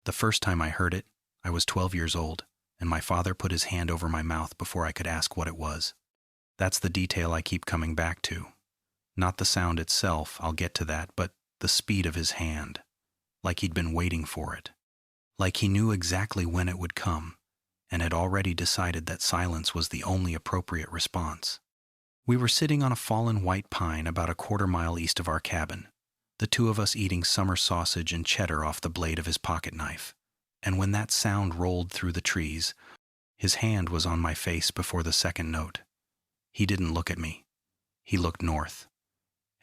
The first time I heard it, I was 12 years old, and my father put his hand over my mouth before I could ask what it was. That's the detail I keep coming back to. Not the sound itself, I'll get to that, but the speed of his hand. Like he'd been waiting for it. Like he knew exactly when it would come, and had already decided that silence was the only appropriate response. We were sitting on a fallen white pine about a quarter-mile east of our cabin, the two of us eating summer sausage and cheddar off the blade of his pocket knife. And when that sound rolled through the trees, his hand was on my face before the second note. He didn't look at me. He looked north,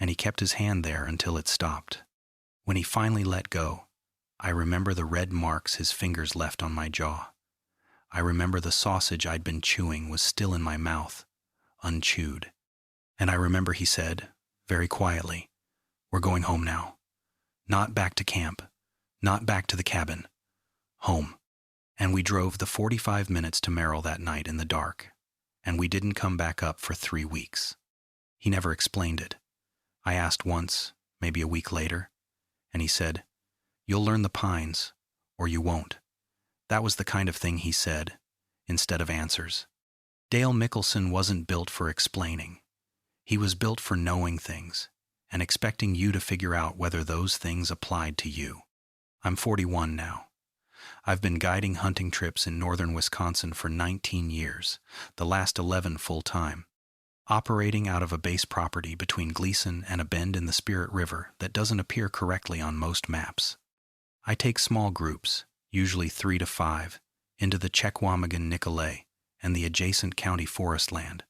and he kept his hand there until it stopped. When he finally let go, I remember the red marks his fingers left on my jaw. I remember the sausage I'd been chewing was still in my mouth, unchewed. And I remember he said, very quietly, "We're going home now. Not back to camp. Not back to the cabin. Home." And we drove the 45 minutes to Merrill that night in the dark, and we didn't come back up for 3 weeks. He never explained it. I asked once, maybe a week later, and he said, "You'll learn the pines, or you won't." That was the kind of thing he said, instead of answers. Dale Mickelson wasn't built for explaining. He was built for knowing things, and expecting you to figure out whether those things applied to you. I'm 41 now. I've been guiding hunting trips in northern Wisconsin for 19 years, the last 11 full-time, operating out of a base property between Gleason and a bend in the Spirit River that doesn't appear correctly on most maps. I take small groups, usually 3 to 5, into the Chequamegon-Nicolet and the adjacent county forest land,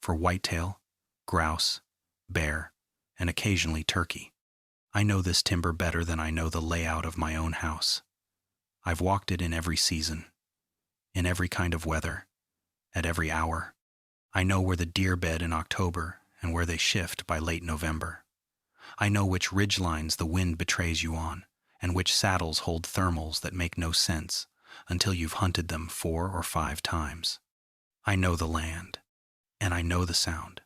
for whitetail, grouse, bear, and occasionally turkey. I know this timber better than I know the layout of my own house. I've walked it in every season, in every kind of weather, at every hour. I know where the deer bed in October and where they shift by late November. I know which ridgelines the wind betrays you on, and which saddles hold thermals that make no sense until you've hunted them 4 or 5 times. I know the land, and I know the sound.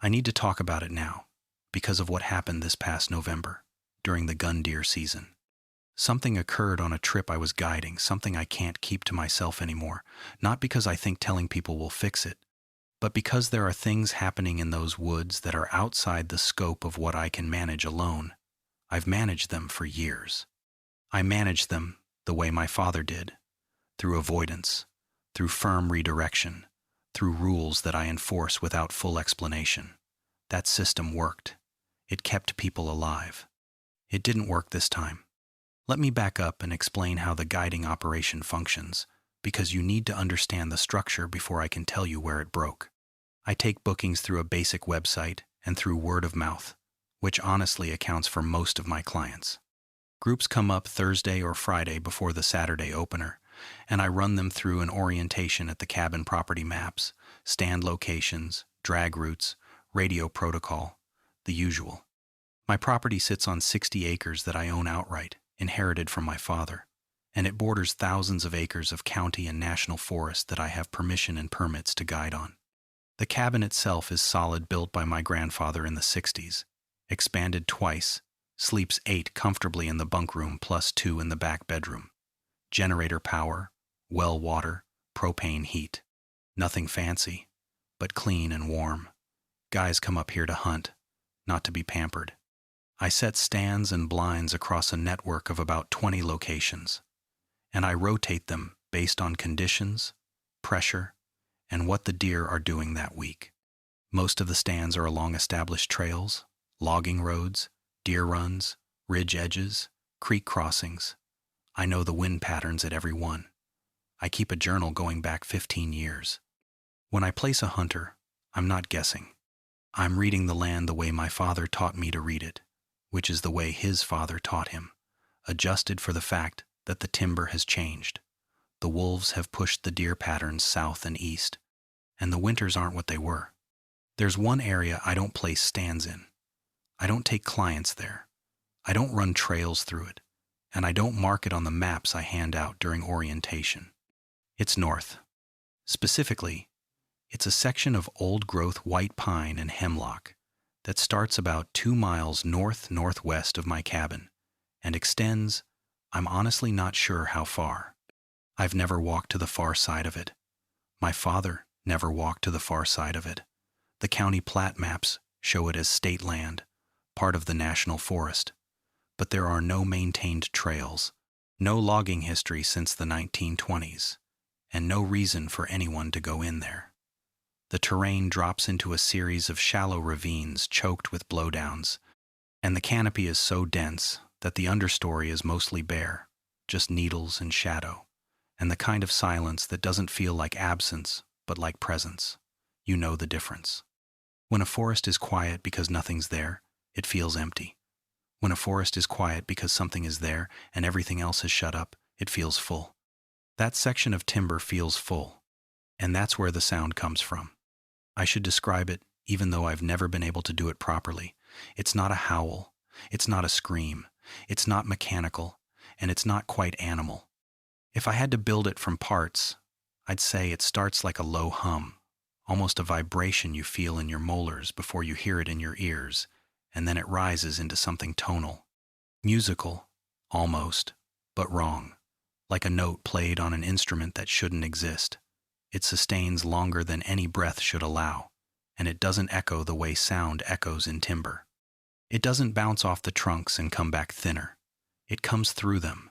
I need to talk about it now, because of what happened this past November, during the gun deer season. Something occurred on a trip I was guiding, something I can't keep to myself anymore, not because I think telling people will fix it, but because there are things happening in those woods that are outside the scope of what I can manage alone. I've managed them for years. I managed them the way my father did, through avoidance, through firm redirection, through rules that I enforce without full explanation. That system worked. It kept people alive. It didn't work this time. Let me back up and explain how the guiding operation functions, because you need to understand the structure before I can tell you where it broke. I take bookings through a basic website and through word of mouth, which honestly accounts for most of my clients. Groups come up Thursday or Friday before the Saturday opener, and I run them through an orientation at the cabin property maps, stand locations, drag routes, radio protocol, the usual. My property sits on 60 acres that I own outright, inherited from my father, and it borders thousands of acres of county and national forest that I have permission and permits to guide on. The cabin itself is solid, built by my grandfather in the 60s, expanded twice, sleeps 8 comfortably in the bunk room plus 2 in the back bedroom. Generator power, well water, propane heat. Nothing fancy, but clean and warm. Guys come up here to hunt, not to be pampered. I set stands and blinds across a network of about 20 locations, and I rotate them based on conditions, pressure, and what the deer are doing that week. Most of the stands are along established trails, logging roads, deer runs, ridge edges, creek crossings. I know the wind patterns at every one. I keep a journal going back 15 years. When I place a hunter, I'm not guessing. I'm reading the land the way my father taught me to read it, which is the way his father taught him, adjusted for the fact that the timber has changed. The wolves have pushed the deer patterns south and east, and the winters aren't what they were. There's one area I don't place stands in. I don't take clients there. I don't run trails through it, and I don't mark it on the maps I hand out during orientation. It's north. Specifically, it's a section of old-growth white pine and hemlock that starts about 2 miles north-northwest of my cabin and extends I'm honestly not sure how far. I've never walked to the far side of it. My father never walked to the far side of it. The county plat maps show it as state land, part of the national forest. But there are no maintained trails, no logging history since the 1920s, and no reason for anyone to go in there. The terrain drops into a series of shallow ravines choked with blowdowns, and the canopy is so dense that the understory is mostly bare, just needles and shadow, and the kind of silence that doesn't feel like absence, but like presence. You know the difference. When a forest is quiet because nothing's there, it feels empty. When a forest is quiet because something is there and everything else has shut up, it feels full. That section of timber feels full, and that's where the sound comes from. I should describe it, even though I've never been able to do it properly. It's not a howl, it's not a scream, it's not mechanical, and it's not quite animal. If I had to build it from parts, I'd say it starts like a low hum, almost a vibration you feel in your molars before you hear it in your ears, and then it rises into something tonal. Musical, almost, but wrong, like a note played on an instrument that shouldn't exist. It sustains longer than any breath should allow, and it doesn't echo the way sound echoes in timber. It doesn't bounce off the trunks and come back thinner. It comes through them.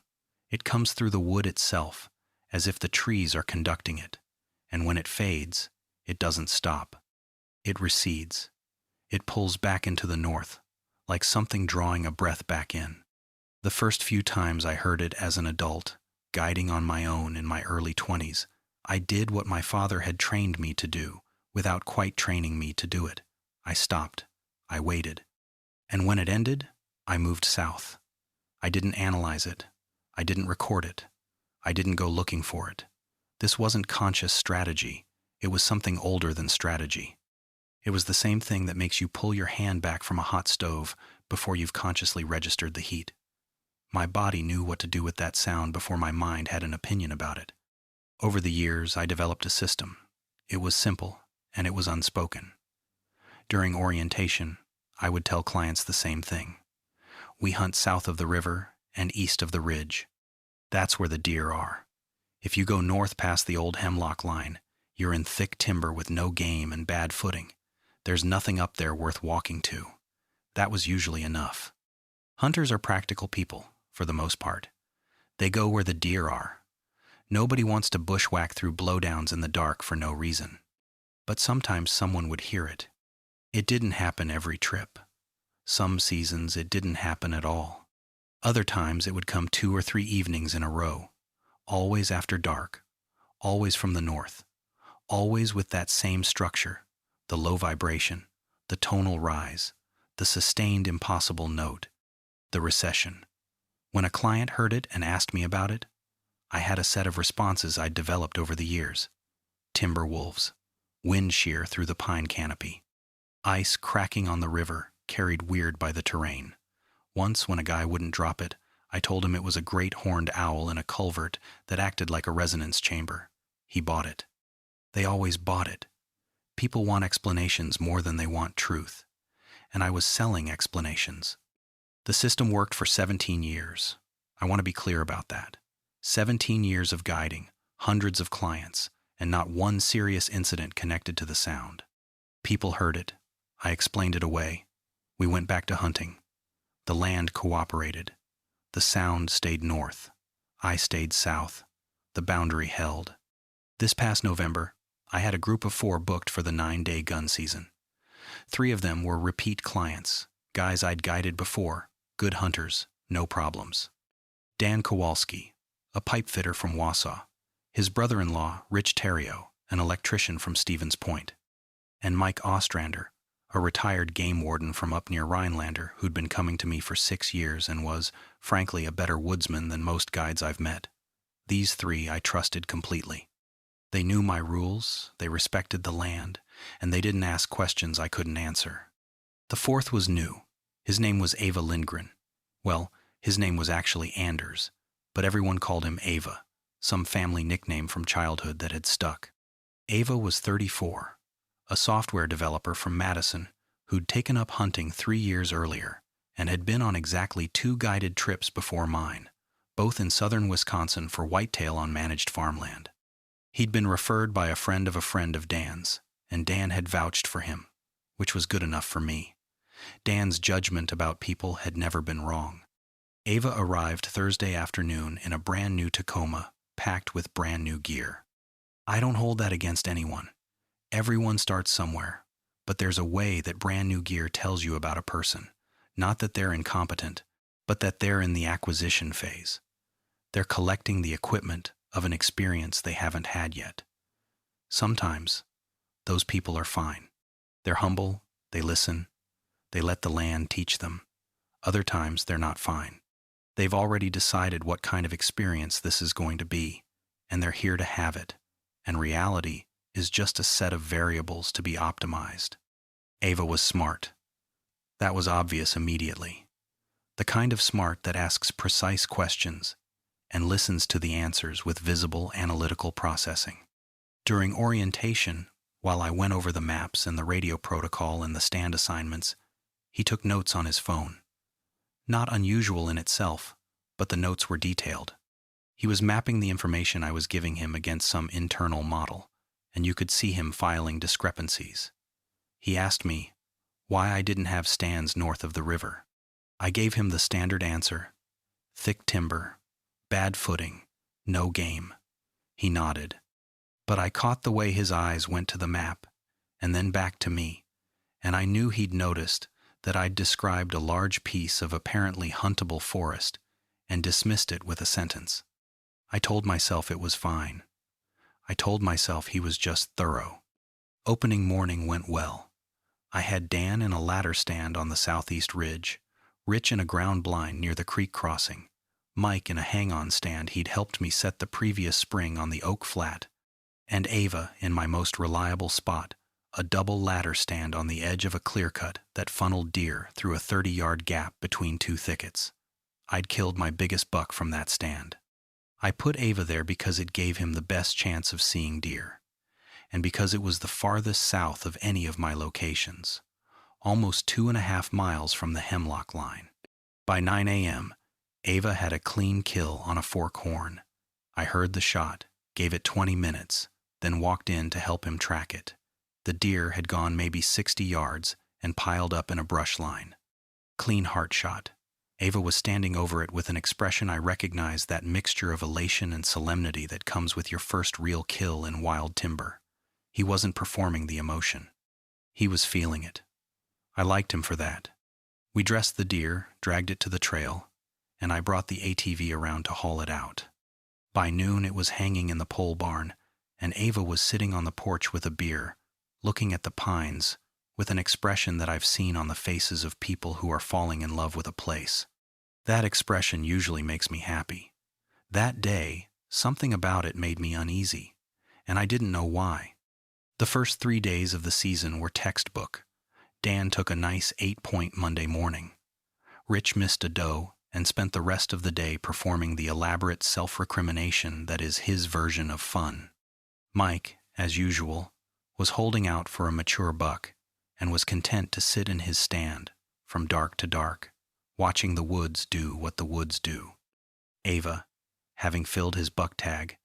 It comes through the wood itself, as if the trees are conducting it, and when it fades, it doesn't stop. It recedes. It pulls back into the north, like something drawing a breath back in. The first few times I heard it as an adult, guiding on my own in my early 20s, I did what my father had trained me to do, without quite training me to do it. I stopped. I waited. And when it ended, I moved south. I didn't analyze it. I didn't record it. I didn't go looking for it. This wasn't conscious strategy. It was something older than strategy. It was the same thing that makes you pull your hand back from a hot stove before you've consciously registered the heat. My body knew what to do with that sound before my mind had an opinion about it. Over the years, I developed a system. It was simple, and it was unspoken. During orientation, I would tell clients the same thing. We hunt south of the river and east of the ridge. That's where the deer are. If you go north past the old hemlock line, you're in thick timber with no game and bad footing. There's nothing up there worth walking to. That was usually enough. Hunters are practical people, for the most part. They go where the deer are. Nobody wants to bushwhack through blowdowns in the dark for no reason. But sometimes someone would hear it. It didn't happen every trip. Some seasons it didn't happen at all. Other times it would come 2 or 3 evenings in a row, always after dark, always from the north, always with that same structure, the low vibration, the tonal rise, the sustained impossible note, the recession. When a client heard it and asked me about it, I had a set of responses I'd developed over the years. Timber wolves, wind shear through the pine canopy, ice cracking on the river, carried weird by the terrain. Once, when a guy wouldn't drop it, I told him it was a great horned owl in a culvert that acted like a resonance chamber. He bought it. They always bought it. People want explanations more than they want truth. And I was selling explanations. The system worked for 17 years. I want to be clear about that. 17 years of guiding, hundreds of clients, and not one serious incident connected to the sound. People heard it. I explained it away. We went back to hunting. The land cooperated. The sound stayed north. I stayed south. The boundary held. This past November, I had a group of 4 booked for the 9-day gun season. 3 of them were repeat clients, guys I'd guided before, good hunters, no problems. Dan Kowalski, a pipe fitter from Wausau. His brother-in-law, Rich Terrio, an electrician from Stevens Point. And Mike Ostrander, a retired game warden from up near Rhinelander who'd been coming to me for 6 years and was, frankly, a better woodsman than most guides I've met. These 3 I trusted completely. They knew my rules, they respected the land, and they didn't ask questions I couldn't answer. The 4th was new. His name was Ava Lindgren. Well, his name was actually Anders, but everyone called him Ava, some family nickname from childhood that had stuck. Ava was 34, a software developer from Madison who'd taken up hunting 3 years earlier and had been on exactly 2 guided trips before mine, both in southern Wisconsin for whitetail on managed farmland. He'd been referred by a friend of Dan's, and Dan had vouched for him, which was good enough for me. Dan's judgment about people had never been wrong. Ava arrived Thursday afternoon in a brand new Tacoma, packed with brand new gear. I don't hold that against anyone. Everyone starts somewhere, but there's a way that brand new gear tells you about a person. Not that they're incompetent, but that they're in the acquisition phase. They're collecting the equipment of an experience they haven't had yet. Sometimes, those people are fine. They're humble, they listen, they let the land teach them. Other times, they're not fine. They've already decided what kind of experience this is going to be, and they're here to have it, and reality is just a set of variables to be optimized. Ava was smart. That was obvious immediately. The kind of smart that asks precise questions and listens to the answers with visible analytical processing. During orientation, while I went over the maps and the radio protocol and the stand assignments, he took notes on his phone. Not unusual in itself, but the notes were detailed. He was mapping the information I was giving him against some internal model, and you could see him filing discrepancies. He asked me why I didn't have stands north of the river. I gave him the standard answer: thick timber, bad footing, no game. He nodded. But I caught the way his eyes went to the map, and then back to me, and I knew he'd noticed that I'd described a large piece of apparently huntable forest and dismissed it with a sentence. I told myself it was fine. I told myself he was just thorough. Opening morning went well. I had Dan in a ladder stand on the southeast ridge, Rich in a ground blind near the creek crossing, Mike in a hang-on stand he'd helped me set the previous spring on the oak flat, and Ava in my most reliable spot, a double ladder stand on the edge of a clear-cut that funneled deer through a 30-yard gap between two thickets. I'd killed my biggest buck from that stand. I put Ava there because it gave him the best chance of seeing deer, and because it was the farthest south of any of my locations, almost 2.5 miles from the hemlock line. By 9 a.m., Ava had a clean kill on a fork horn. I heard the shot, gave it 20 minutes, then walked in to help him track it. The deer had gone maybe 60 yards and piled up in a brush line. Clean heart shot. Ava was standing over it with an expression I recognized, that mixture of elation and solemnity that comes with your first real kill in wild timber. He wasn't performing the emotion. He was feeling it. I liked him for that. We dressed the deer, dragged it to the trail, and I brought the ATV around to haul it out. By noon it was hanging in the pole barn, and Ava was sitting on the porch with a beer, looking at the pines, with an expression that I've seen on the faces of people who are falling in love with a place. That expression usually makes me happy. That day, something about it made me uneasy, and I didn't know why. The first 3 days of the season were textbook. Dan took a nice 8-point Monday morning. Rich missed a doe and spent the rest of the day performing the elaborate self-recrimination that is his version of fun. Mike, as usual, was holding out for a mature buck and was content to sit in his stand, from dark to dark, watching the woods do what the woods do. Ava, having filled his buck tag,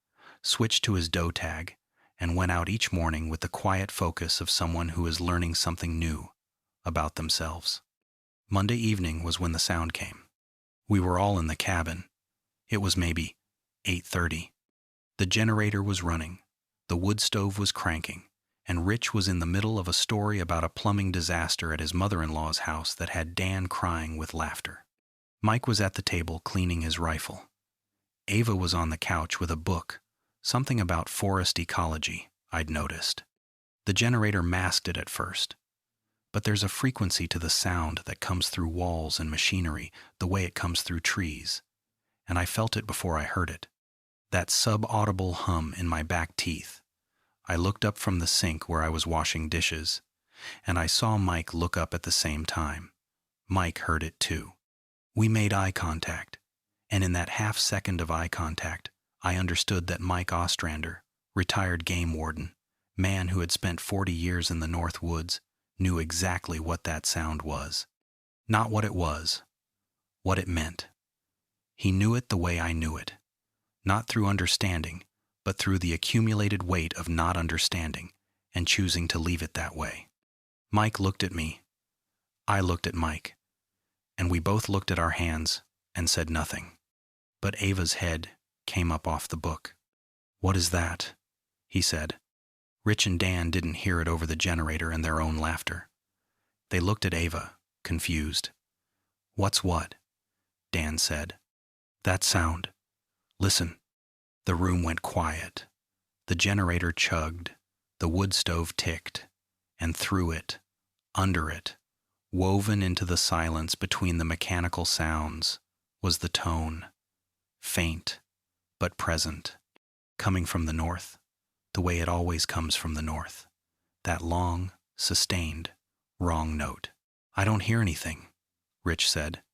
switched to his doe tag and went out each morning with the quiet focus of someone who is learning something new about themselves. Monday evening was when the sound came. We were all in the cabin. It was maybe 8:30. The generator was running, the wood stove was cranking, and Rich was in the middle of a story about a plumbing disaster at his mother-in-law's house that had Dan crying with laughter. Mike was at the table cleaning his rifle. Ava was on the couch with a book, something about forest ecology, I'd noticed. The generator masked it at first, but there's a frequency to the sound that comes through walls and machinery the way it comes through trees, and I felt it before I heard it. That sub-audible hum in my back teeth. I looked up from the sink where I was washing dishes, and I saw Mike look up at the same time. Mike heard it too. We made eye contact, and in that half-second of eye contact, I understood that Mike Ostrander, retired game warden, man who had spent 40 years in the North Woods, knew exactly what that sound was. Not what it was, what it meant. He knew it the way I knew it. Not through understanding, but through the accumulated weight of not understanding and choosing to leave it that way. Mike looked at me. I looked at Mike. And we both looked at our hands and said nothing. But Ava's head came up off the book. "What is that?" he said. Rich and Dan didn't hear it over the generator and their own laughter. They looked at Ava, confused. "What's what?" Dan said. "That sound. Listen." The room went quiet. The generator chugged, the wood stove ticked, and through it, under it, woven into the silence between the mechanical sounds, was the tone, faint but present, coming from the north, the way it always comes from the north, that long, sustained, wrong note. "I don't hear anything," Rich said.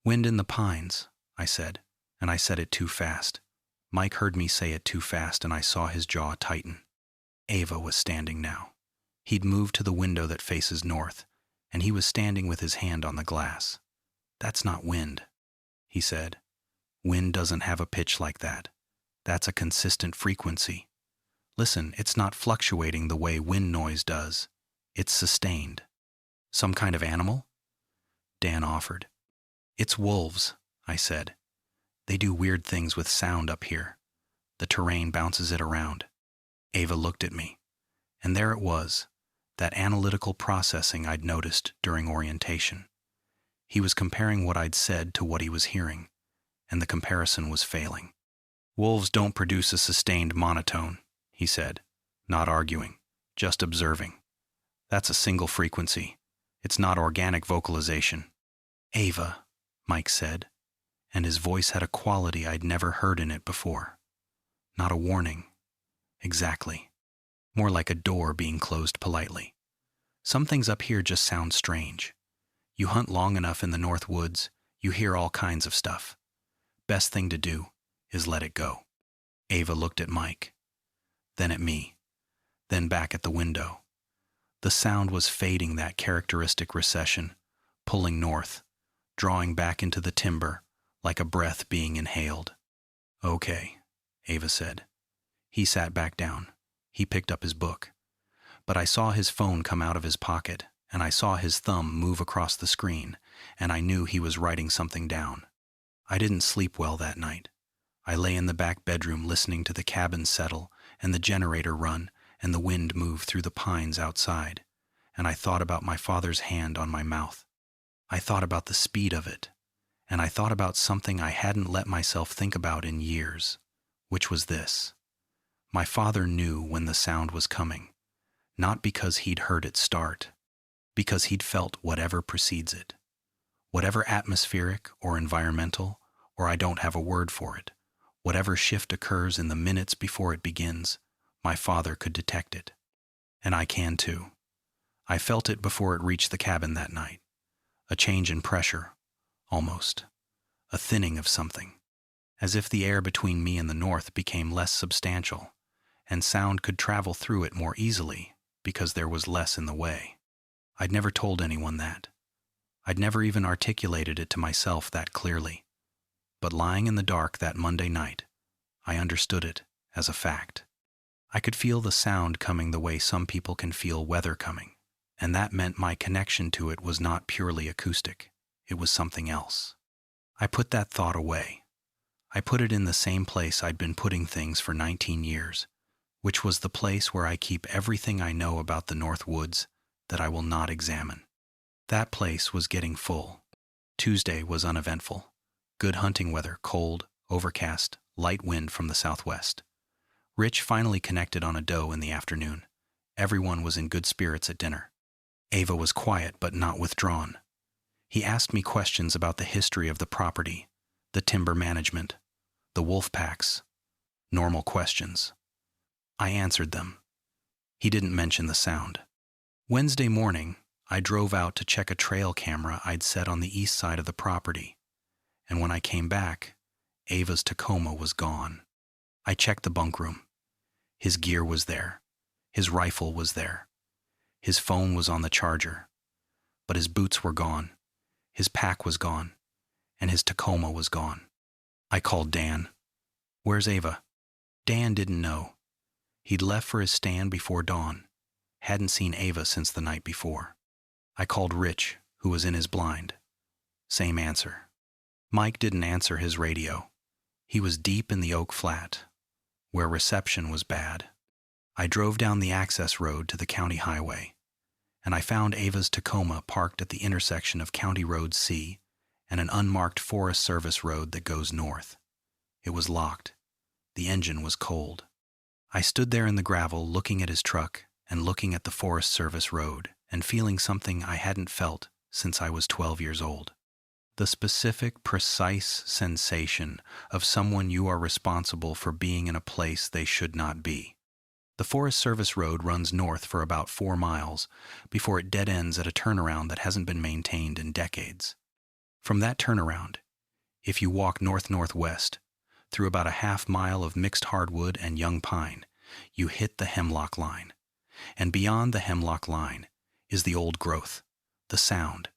"Wind in the pines," I said, and I said it too fast. Mike heard me say it too fast, and I saw his jaw tighten. Ava was standing now. He'd moved to the window that faces north, and he was standing with his hand on the glass. "That's not wind," he said. "Wind doesn't have a pitch like that. That's a consistent frequency. Listen, it's not fluctuating the way wind noise does. It's sustained." "Some kind of animal?" Dan offered. "It's wolves," I said. "They do weird things with sound up here. The terrain bounces it around." Ava looked at me, and there it was, that analytical processing I'd noticed during orientation. He was comparing what I'd said to what he was hearing, and the comparison was failing. "Wolves don't produce a sustained monotone," he said, not arguing, just observing. "That's a single frequency. It's not organic vocalization." "Ava," Mike said, and his voice had a quality I'd never heard in it before. Not a warning. Exactly. More like a door being closed politely. "Some things up here just sound strange. You hunt long enough in the North Woods, you hear all kinds of stuff. Best thing to do is let it go." Ava looked at Mike, then at me, then back at the window. The sound was fading, that characteristic recession, pulling north, drawing back into the timber, like a breath being inhaled. "Okay," Ava said. He sat back down. He picked up his book. But I saw his phone come out of his pocket, and I saw his thumb move across the screen, and I knew he was writing something down. I didn't sleep well that night. I lay in the back bedroom listening to the cabin settle and the generator run and the wind move through the pines outside, and I thought about my father's hand on my mouth. I thought about the speed of it, and I thought about something I hadn't let myself think about in years, which was this. My father knew when the sound was coming, not because he'd heard it start, because he'd felt whatever precedes it. Whatever atmospheric or environmental, or I don't have a word for it, whatever shift occurs in the minutes before it begins, my father could detect it. And I can too. I felt it before it reached the cabin that night. A change in pressure, almost. A thinning of something. As if the air between me and the north became less substantial, and sound could travel through it more easily because there was less in the way. I'd never told anyone that. I'd never even articulated it to myself that clearly. But lying in the dark that Monday night, I understood it as a fact. I could feel the sound coming the way some people can feel weather coming, and that meant my connection to it was not purely acoustic. It was something else. I put that thought away. I put it in the same place I'd been putting things for 19 years, which was the place where I keep everything I know about the North Woods that I will not examine. That place was getting full. Tuesday was uneventful. Good hunting weather, cold, overcast, light wind from the southwest. Rich finally connected on a doe in the afternoon. Everyone was in good spirits at dinner. Ava was quiet but not withdrawn. He asked me questions about the history of the property, the timber management, the wolf packs. Normal questions. I answered them. He didn't mention the sound. Wednesday morning, I drove out to check a trail camera I'd set on the east side of the property, and when I came back, Ava's Tacoma was gone. I checked the bunk room. His gear was there. His rifle was there. His phone was on the charger. But his boots were gone. His pack was gone. And his Tacoma was gone. I called Dan. Where's Ava? Dan didn't know. He'd left for his stand before dawn. Hadn't seen Ava since the night before. I called Rich, who was in his blind. Same answer. Mike didn't answer his radio. He was deep in the oak flat, where reception was bad. I drove down the access road to the county highway, and I found Ava's Tacoma parked at the intersection of County Road C and an unmarked Forest Service road that goes north. It was locked. The engine was cold. I stood there in the gravel looking at his truck and looking at the Forest Service road and feeling something I hadn't felt since I was 12 years old. The specific, precise sensation of someone you are responsible for being in a place they should not be. The Forest Service road runs north for about 4 miles before it dead ends at a turnaround that hasn't been maintained in decades. From that turnaround, if you walk north-northwest through about a half-mile of mixed hardwood and young pine, you hit the hemlock line. And beyond the hemlock line is the old growth, the sound.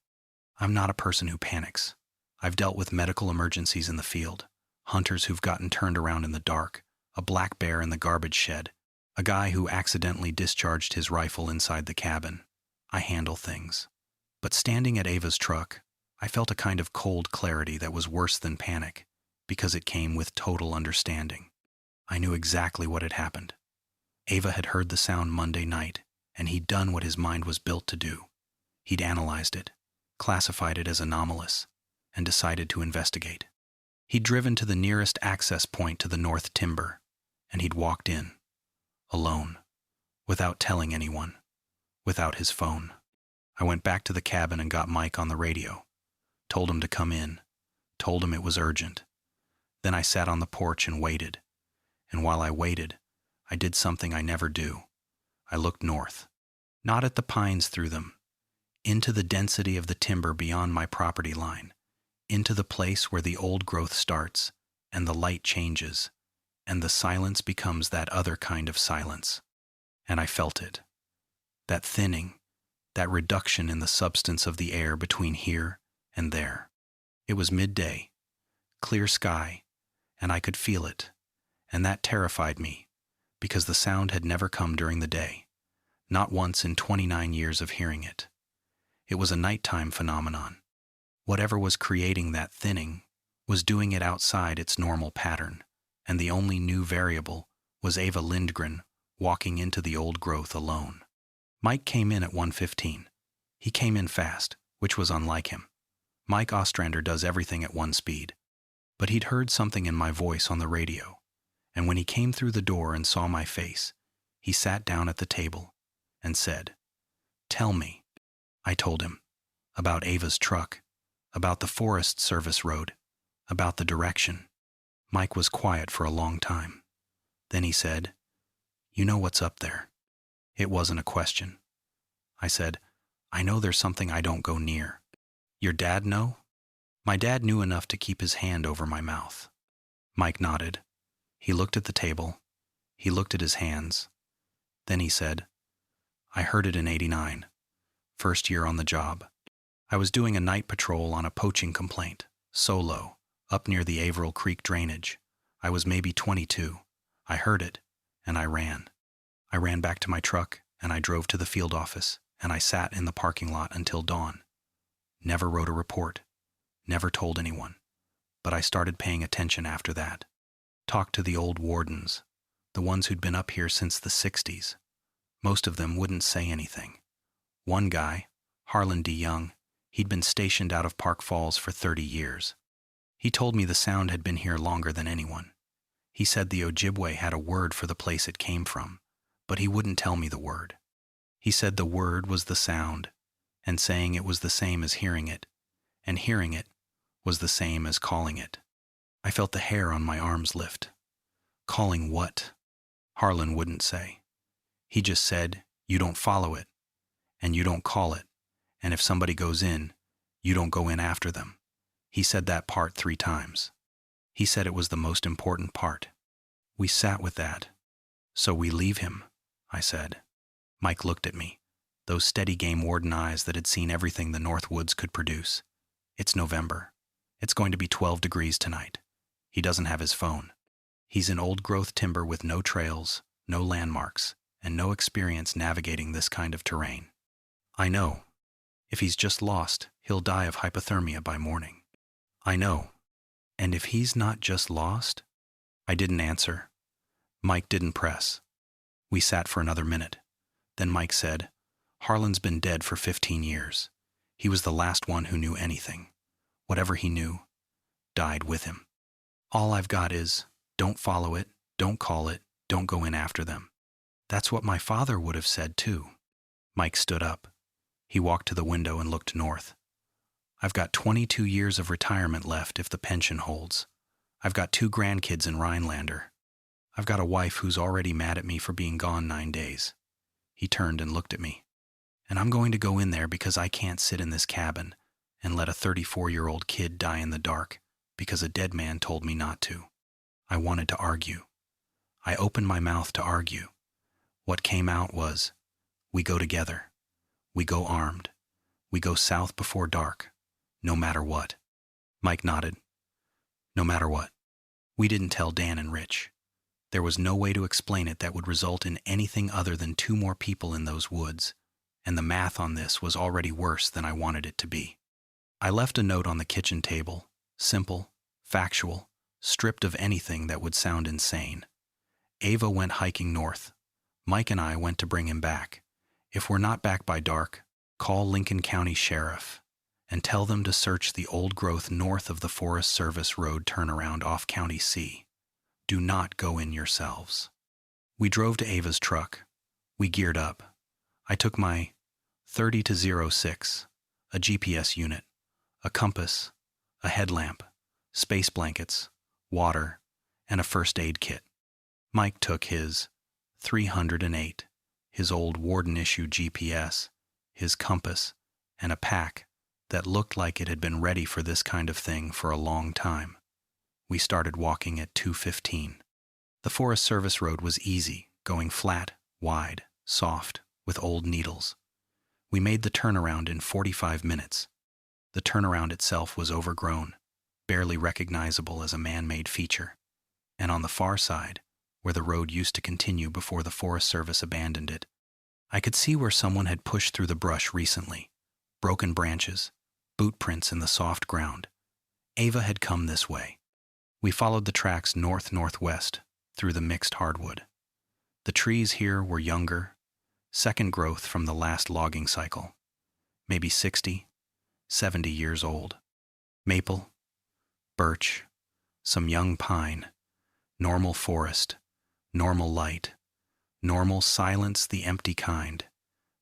I'm not a person who panics. I've dealt with medical emergencies in the field, hunters who've gotten turned around in the dark, a black bear in the garbage shed, a guy who accidentally discharged his rifle inside the cabin. I handle things. But standing at Ava's truck, I felt a kind of cold clarity that was worse than panic, because it came with total understanding. I knew exactly what had happened. Ava had heard the sound Monday night, and he'd done what his mind was built to do. He'd analyzed it, classified it as anomalous, and decided to investigate. He'd driven to the nearest access point to the North Timber, and he'd walked in, alone, without telling anyone, without his phone. I went back to the cabin and got Mike on the radio, told him to come in, told him it was urgent. Then I sat on the porch and waited, and while I waited, I did something I never do. I looked north, not at the pines through them, into the density of the timber beyond my property line, into the place where the old growth starts, and the light changes, and the silence becomes that other kind of silence. And I felt it. That thinning, that reduction in the substance of the air between here and there. It was midday, clear sky, and I could feel it, and that terrified me, because the sound had never come during the day, not once in 29 years of hearing it. It was a nighttime phenomenon. Whatever was creating that thinning was doing it outside its normal pattern, and the only new variable was Ava Lindgren walking into the old growth alone. Mike came in at 1:15. He came in fast, which was unlike him. Mike Ostrander does everything at one speed. But he'd heard something in my voice on the radio, and when he came through the door and saw my face, he sat down at the table and said, "Tell me." I told him about Ava's truck, about the Forest Service road, about the direction. Mike was quiet for a long time. Then he said, "You know what's up there." It wasn't a question. I said, "I know there's something I don't go near." "Your dad know?" My dad knew enough to keep his hand over my mouth. Mike nodded. He looked at the table. He looked at his hands. Then he said, "I heard it in '89, first year on the job. I was doing a night patrol on a poaching complaint, solo, up near the Averill Creek drainage. I was maybe 22. I heard it, and I ran. I ran back to my truck, and I drove to the field office, and I sat in the parking lot until dawn. Never wrote a report. Never told anyone. But I started paying attention after that. Talked to the old wardens, the ones who'd been up here since the 60s. Most of them wouldn't say anything. One guy, Harlan D. Young, he'd been stationed out of Park Falls for 30 years. He told me the sound had been here longer than anyone. He said the Ojibwe had a word for the place it came from, but he wouldn't tell me the word. He said the word was the sound, and saying it was the same as hearing it, and hearing it was the same as calling it. I felt the hair on my arms lift. Calling what? Harlan wouldn't say. He just said, "You don't follow it, and you don't call it, and if somebody goes in, you don't go in after them." He said that part 3 times. He said it was the most important part. We sat with that. "So we leave him," I said. Mike looked at me, those steady game warden eyes that had seen everything the North Woods could produce. "It's November. It's going to be 12 degrees tonight. He doesn't have his phone. He's in old-growth timber with no trails, no landmarks, and no experience navigating this kind of terrain. I know. If he's just lost, he'll die of hypothermia by morning. I know. And if he's not just lost? I didn't answer. Mike didn't press. We sat for another minute. Then Mike said, Harlan's been dead for 15 years. He was the last one who knew anything. Whatever he knew, died with him. All I've got is, don't follow it, don't call it, don't go in after them. That's what my father would have said too. Mike stood up. He walked to the window and looked north. I've got 22 years of retirement left if the pension holds. I've got 2 grandkids in Rhinelander. I've got a wife who's already mad at me for being gone 9 days. He turned and looked at me. And I'm going to go in there because I can't sit in this cabin and let a 34-year-old kid die in the dark because a dead man told me not to. I wanted to argue. I opened my mouth to argue. What came out was, we go together. We go armed. We go south before dark, no matter what. Mike nodded. No matter what. We didn't tell Dan and Rich. There was no way to explain it that would result in anything other than 2 more people in those woods, and the math on this was already worse than I wanted it to be. I left a note on the kitchen table, simple, factual, stripped of anything that would sound insane. Ava went hiking north. Mike and I went to bring him back. If we're not back by dark, call Lincoln County Sheriff and tell them to search the old growth north of the Forest Service Road turnaround off County C. Do not go in yourselves. We drove to Ava's truck. We geared up. I took my 30-06, a GPS unit, a compass, a headlamp, space blankets, water, and a first aid kit. Mike took his 308, his old Warden-issue GPS, his compass, and a pack that looked like it had been ready for this kind of thing for a long time. We started walking at 2:15. The Forest Service Road was easy, going flat, wide, soft, with old needles. We made the turnaround in 45 minutes. The turnaround itself was overgrown, barely recognizable as a man-made feature. And on the far side, where the road used to continue before the Forest Service abandoned it, I could see where someone had pushed through the brush recently. Broken branches, boot prints in the soft ground. Ava had come this way. We followed the tracks north-northwest through the mixed hardwood. The trees here were younger, second growth from the last logging cycle, maybe 60, 70 years old. Maple, birch, some young pine, normal forest, normal light, normal silence, the empty kind,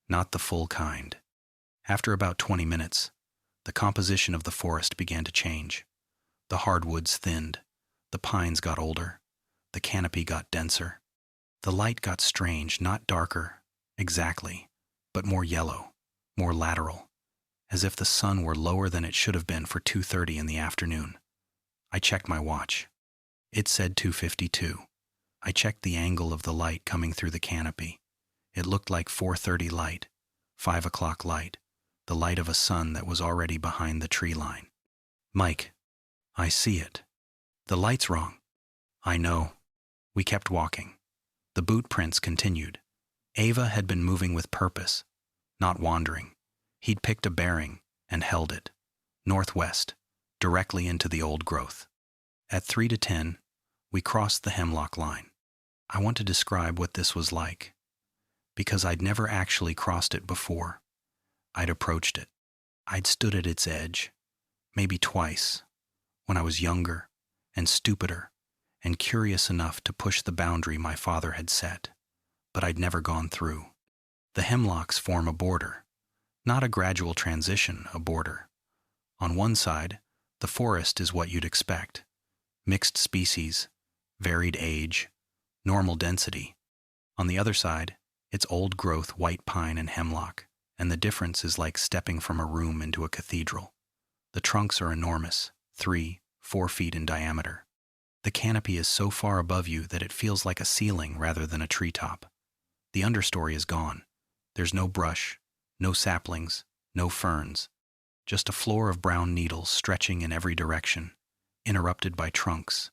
not the full kind. After about 20 minutes, the composition of the forest began to change. The hardwoods thinned, the pines got older, the canopy got denser. The light got strange, not darker, exactly, but more yellow, more lateral, as if the sun were lower than it should have been for 2:30 in the afternoon. I checked my watch. It said 2:52. I checked the angle of the light coming through the canopy. It looked like 4:30 light, 5 o'clock light, the light of a sun that was already behind the tree line. Mike, I see it. The light's wrong. I know. We kept walking. The boot prints continued. Ava had been moving with purpose, not wandering. He'd picked a bearing and held it, northwest, directly into the old growth. At 3 to 10, we crossed the hemlock line. I want to describe what this was like, because I'd never actually crossed it before. I'd approached it. I'd stood at its edge, maybe twice, when I was younger and stupider and curious enough to push the boundary my father had set, but I'd never gone through. The hemlocks form a border, not a gradual transition, a border. On one side, the forest is what you'd expect. Mixed species, varied age, normal density. On the other side, it's old growth white pine and hemlock, and the difference is like stepping from a room into a cathedral. The trunks are enormous, 3-4 feet in diameter. The canopy is so far above you that it feels like a ceiling rather than a treetop. The understory is gone. There's no brush, no saplings, no ferns, just a floor of brown needles stretching in every direction, interrupted by trunks,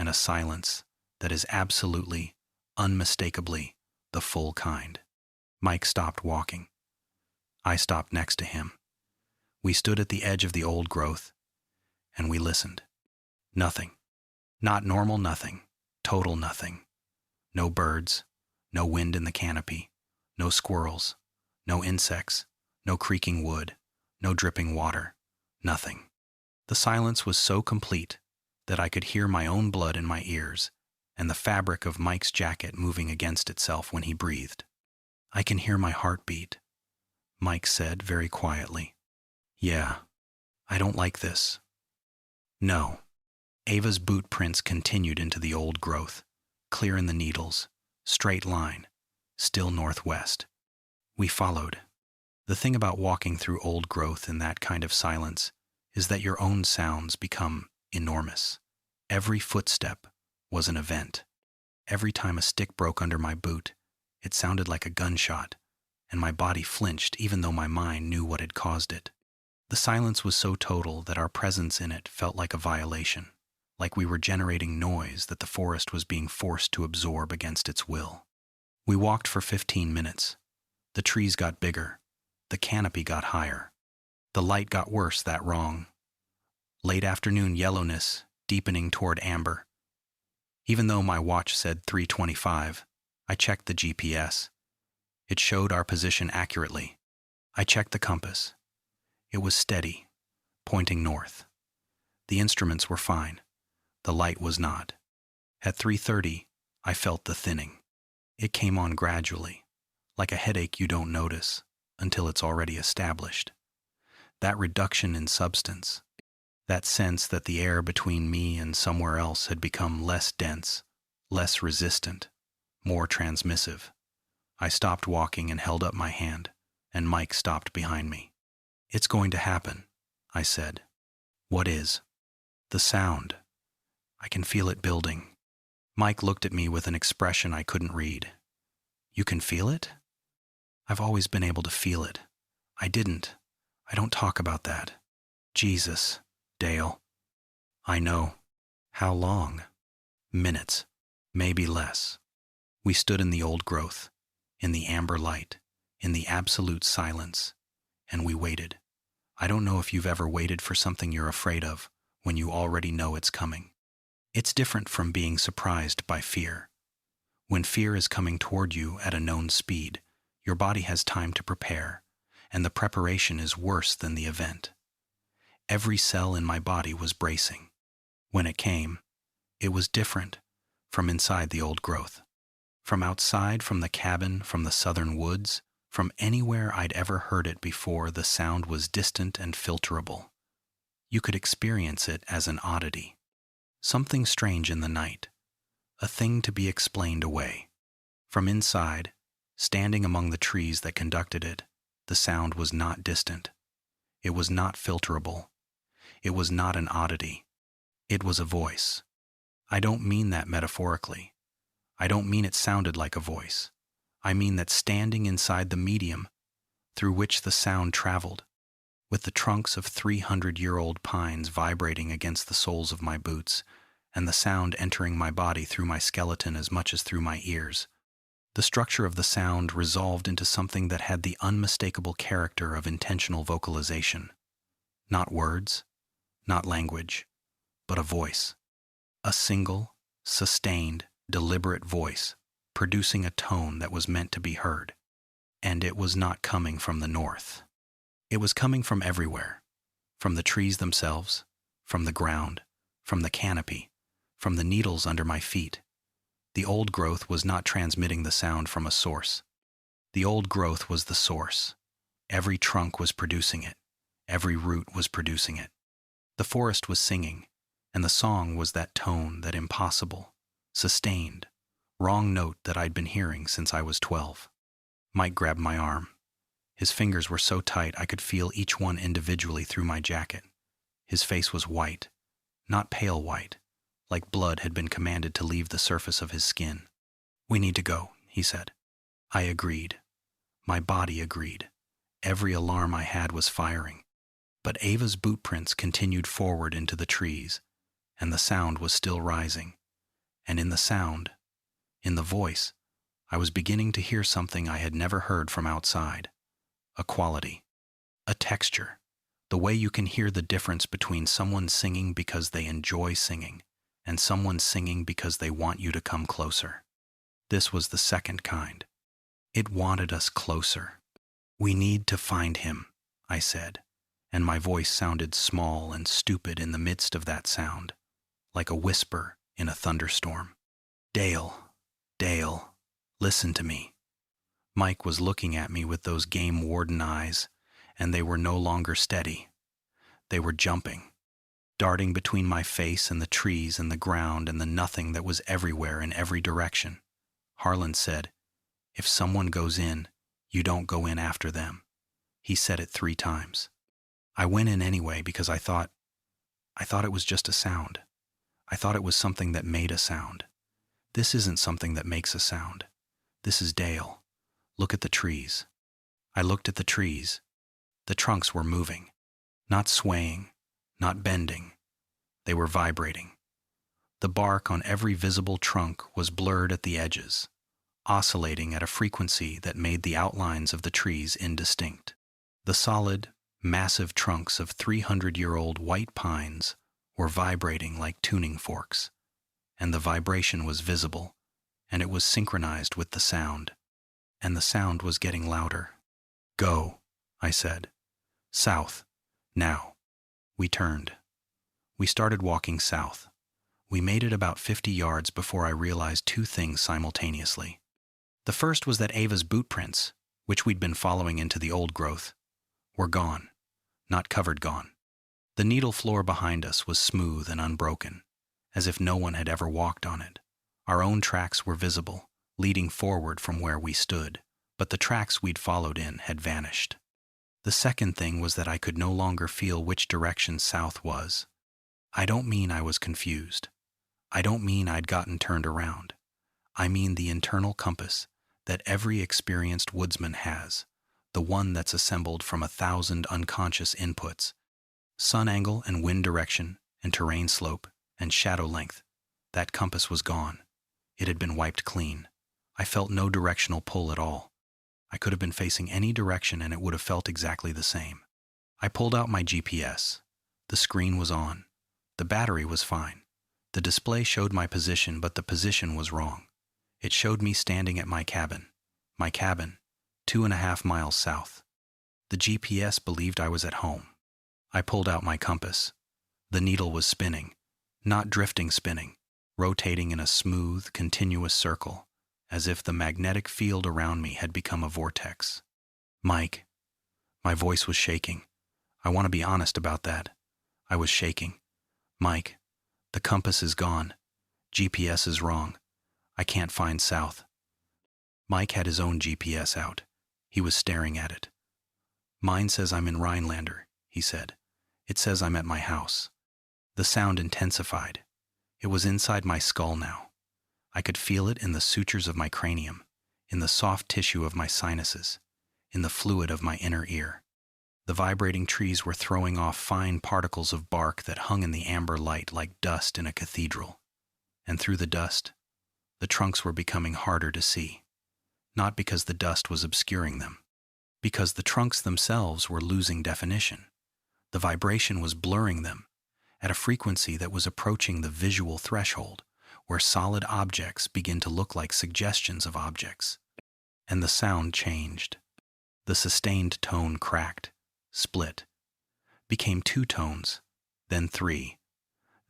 and a silence that is absolutely, unmistakably, the full kind. Mike stopped walking. I stopped next to him. We stood at the edge of the old growth, and we listened. Nothing. Not normal nothing. Total nothing. No birds, no wind in the canopy, no squirrels, no insects, no creaking wood, no dripping water, nothing. The silence was so complete that I could hear my own blood in my ears and the fabric of Mike's jacket moving against itself when he breathed. "I can hear my heart beat," Mike said very quietly. "Yeah, I don't like this." No. Ava's boot prints continued into the old growth, clear in the needles, straight line, still northwest. We followed. The thing about walking through old growth in that kind of silence is that your own sounds become enormous. Every footstep was an event. Every time a stick broke under my boot, it sounded like a gunshot, and my body flinched even though my mind knew what had caused it. The silence was so total that our presence in it felt like a violation, like we were generating noise that the forest was being forced to absorb against its will. We walked for 15 minutes. The trees got bigger. The canopy got higher. The light got worse that wrong. Late afternoon yellowness, deepening toward amber. Even though my watch said 3:25, I checked the GPS. It showed our position accurately. I checked the compass. It was steady, pointing north. The instruments were fine. The light was not. At 3:30, I felt the thinning. It came on gradually, like a headache you don't notice until it's already established. That reduction in substance, that sense that the air between me and somewhere else had become less dense, less resistant, more transmissive. I stopped walking and held up my hand, and Mike stopped behind me. "It's going to happen," I said. "What is?" "The sound. I can feel it building." Mike looked at me with an expression I couldn't read. "You can feel it?" "I've always been able to feel it." "I didn't. I don't talk about that." "Jesus, Dale." "I know." "How long?" "Minutes. Maybe less." We stood in the old growth, in the amber light, in the absolute silence, and we waited. I don't know if you've ever waited for something you're afraid of when you already know it's coming. It's different from being surprised by fear. When fear is coming toward you at a known speed, your body has time to prepare, and the preparation is worse than the event. Every cell in my body was bracing. When it came, it was different from inside the old growth. From outside, from the cabin, from the southern woods, from anywhere I'd ever heard it before, the sound was distant and filterable. You could experience it as an oddity. Something strange in the night, a thing to be explained away. From inside, standing among the trees that conducted it, the sound was not distant. It was not filterable. It was not an oddity. It was a voice. I don't mean that metaphorically. I don't mean it sounded like a voice. I mean that standing inside the medium through which the sound traveled, with the trunks of 300-year-old pines vibrating against the soles of my boots, and the sound entering my body through my skeleton as much as through my ears. The structure of the sound resolved into something that had the unmistakable character of intentional vocalization. Not words, not language, but a voice. A single, sustained, deliberate voice, producing a tone that was meant to be heard. And it was not coming from the north. It was coming from everywhere, from the trees themselves, from the ground, from the canopy, from the needles under my feet. The old growth was not transmitting the sound from a source. The old growth was the source. Every trunk was producing it. Every root was producing it. The forest was singing, and the song was that tone, that impossible, sustained, wrong note that I'd been hearing since I was 12. Mike grabbed my arm. His fingers were so tight I could feel each one individually through my jacket. His face was white, not pale white, like blood had been commanded to leave the surface of his skin. "We need to go," he said. I agreed. My body agreed. Every alarm I had was firing. But Ava's boot prints continued forward into the trees, and the sound was still rising, And in the sound, in the voice, I was beginning to hear something I had never heard from outside. A quality, a texture, the way you can hear the difference between someone singing because they enjoy singing and someone singing because they want you to come closer. This was the second kind. It wanted us closer. "We need to find him," I said, and my voice sounded small and stupid in the midst of that sound, like a whisper in a thunderstorm. "Dale, Dale, listen to me." Mike was looking at me with those game warden eyes, and they were no longer steady. They were jumping, darting between my face and the trees and the ground and the nothing that was everywhere in every direction. Harlan said, "If someone goes in, you don't go in after them." He said it 3 times. I went in anyway because I thought it was just a sound. I thought it was something that made a sound. This isn't something that makes a sound. This is Dale. Look at the trees. I looked at the trees. The trunks were moving, not swaying, not bending. They were vibrating. The bark on every visible trunk was blurred at the edges, oscillating at a frequency that made the outlines of the trees indistinct. The solid, massive trunks of 300-year-old white pines were vibrating like tuning forks, and the vibration was visible, and it was synchronized with the sound, and the sound was getting louder. "Go," I said. "South, now." We turned. We started walking south. We made it about 50 yards before I realized 2 things simultaneously. The first was that Ava's boot prints, which we'd been following into the old growth, were gone, not covered gone. The needle floor behind us was smooth and unbroken, as if no one had ever walked on it. Our own tracks were visible, leading forward from where we stood, but the tracks we'd followed in had vanished. The second thing was that I could no longer feel which direction south was. I don't mean I was confused. I don't mean I'd gotten turned around. I mean the internal compass that every experienced woodsman has, the one that's assembled from 1,000 unconscious inputs: sun angle and wind direction and terrain slope and shadow length. That compass was gone. It had been wiped clean. I felt no directional pull at all. I could have been facing any direction and it would have felt exactly the same. I pulled out my GPS. The screen was on. The battery was fine. The display showed my position, but the position was wrong. It showed me standing at my cabin. My cabin, 2.5 miles south. The GPS believed I was at home. I pulled out my compass. The needle was spinning, not drifting spinning, rotating in a smooth, continuous circle, as if the magnetic field around me had become a vortex. "Mike," my voice was shaking. I want to be honest about that. I was shaking. "Mike, the compass is gone. GPS is wrong. I can't find south." Mike had his own GPS out. He was staring at it. "Mine says I'm in Rhinelander," he said. "It says I'm at my house." The sound intensified. It was inside my skull now. I could feel it in the sutures of my cranium, in the soft tissue of my sinuses, in the fluid of my inner ear. The vibrating trees were throwing off fine particles of bark that hung in the amber light like dust in a cathedral. And through the dust, the trunks were becoming harder to see. Not because the dust was obscuring them, because the trunks themselves were losing definition. The vibration was blurring them at a frequency that was approaching the visual threshold, where solid objects begin to look like suggestions of objects. And the sound changed. The sustained tone cracked, split, became 2 tones, then 3,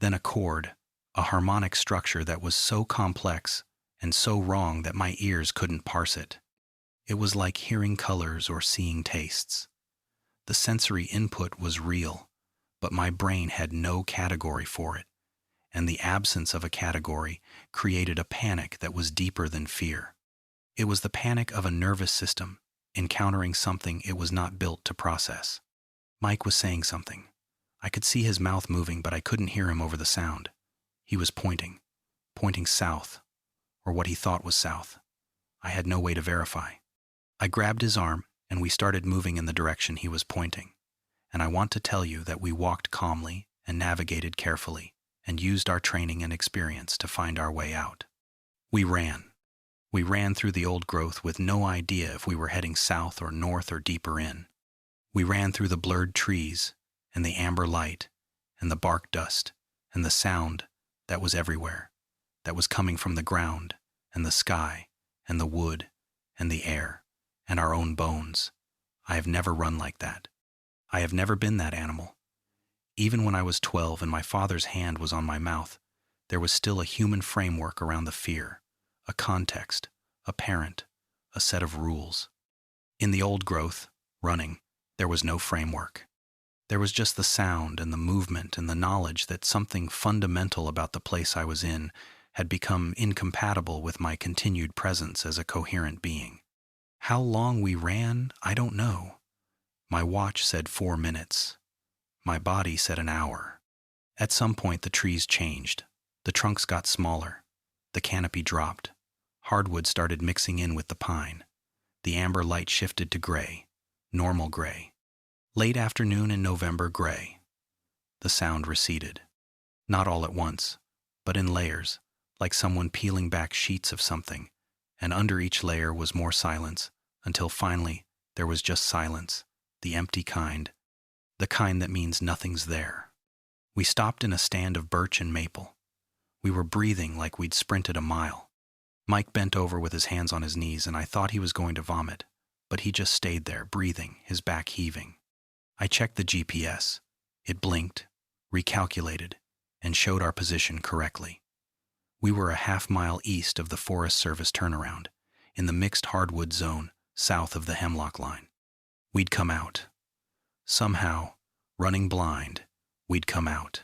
then a chord, a harmonic structure that was so complex and so wrong that my ears couldn't parse it. It was like hearing colors or seeing tastes. The sensory input was real, but my brain had no category for it, and the absence of a category created a panic that was deeper than fear. It was the panic of a nervous system encountering something it was not built to process. Mike was saying something. I could see his mouth moving, but I couldn't hear him over the sound. He was pointing south, or what he thought was south. I had no way to verify. I grabbed his arm, and we started moving in the direction he was pointing. And I want to tell you that we walked calmly and navigated carefully and used our training and experience to find our way out. We ran. We ran through the old growth with no idea if we were heading south or north or deeper in. We ran through the blurred trees and the amber light and the bark dust and the sound that was everywhere, that was coming from the ground and the sky and the wood and the air and our own bones. I have never run like that. I have never been that animal. Even when I was 12 and my father's hand was on my mouth, there was still a human framework around the fear, a context, a parent, a set of rules. In the old growth, running, there was no framework. There was just the sound and the movement and the knowledge that something fundamental about the place I was in had become incompatible with my continued presence as a coherent being. How long we ran, I don't know. My watch said 4 minutes. My body said an hour. At some point the trees changed. The trunks got smaller. The canopy dropped. Hardwood started mixing in with the pine. The amber light shifted to gray, normal gray. Late afternoon in November gray. The sound receded. Not all at once, but in layers, like someone peeling back sheets of something, and under each layer was more silence, until finally there was just silence, the empty kind, the kind that means nothing's there. We stopped in a stand of birch and maple. We were breathing like we'd sprinted a mile. Mike bent over with his hands on his knees, and I thought he was going to vomit, but he just stayed there, breathing, his back heaving. I checked the GPS. It blinked, recalculated, and showed our position correctly. We were a half-mile east of the Forest Service turnaround, in the mixed hardwood zone south of the hemlock line. We'd come out. Somehow, running blind, we'd come out.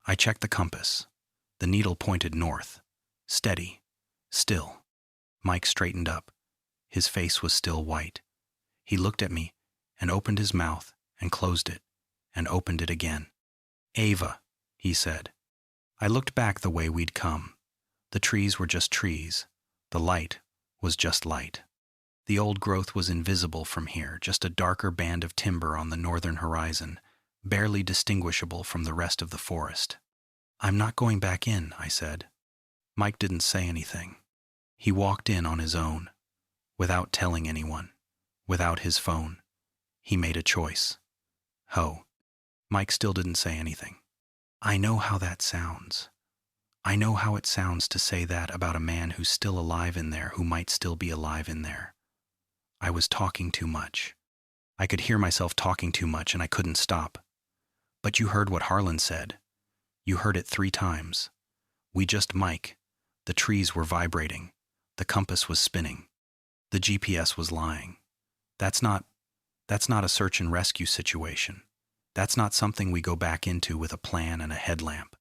I checked the compass. The needle pointed north. Steady. Still. Mike straightened up. His face was still white. He looked at me and opened his mouth and closed it and opened it again. "Ava," he said. I looked back the way we'd come. The trees were just trees. The light was just light. The old growth was invisible from here, just a darker band of timber on the northern horizon, barely distinguishable from the rest of the forest. "I'm not going back in," I said. Mike didn't say anything. He walked in on his own, without telling anyone, without his phone. He made a choice. Ho. Mike still didn't say anything. I know how that sounds. I know how it sounds to say that about a man who's still alive in there, who might still be alive in there. I was talking too much. I could hear myself talking too much, and I couldn't stop. But you heard what Harlan said. You heard it 3 times. We just Mike. The trees were vibrating. The compass was spinning. The GPS was lying. That's not a search and rescue situation. That's not something we go back into with a plan and a headlamp.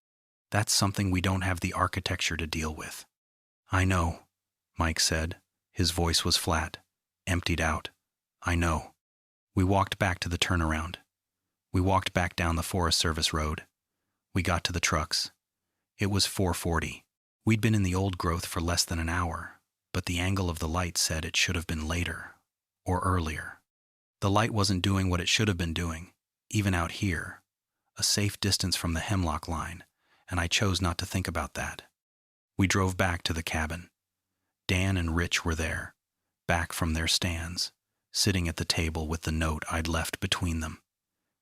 That's something we don't have the architecture to deal with. I know, Mike said. His voice was flat, emptied out. I know. We walked back to the turnaround. We walked back down the Forest Service road. We got to the trucks. It was 4:40. We'd been in the old growth for less than an hour, but the angle of the light said it should have been later, or earlier. The light wasn't doing what it should have been doing, even out here, a safe distance from the hemlock line, and I chose not to think about that. We drove back to the cabin. Dan and Rich were there, back from their stands, sitting at the table with the note I'd left between them.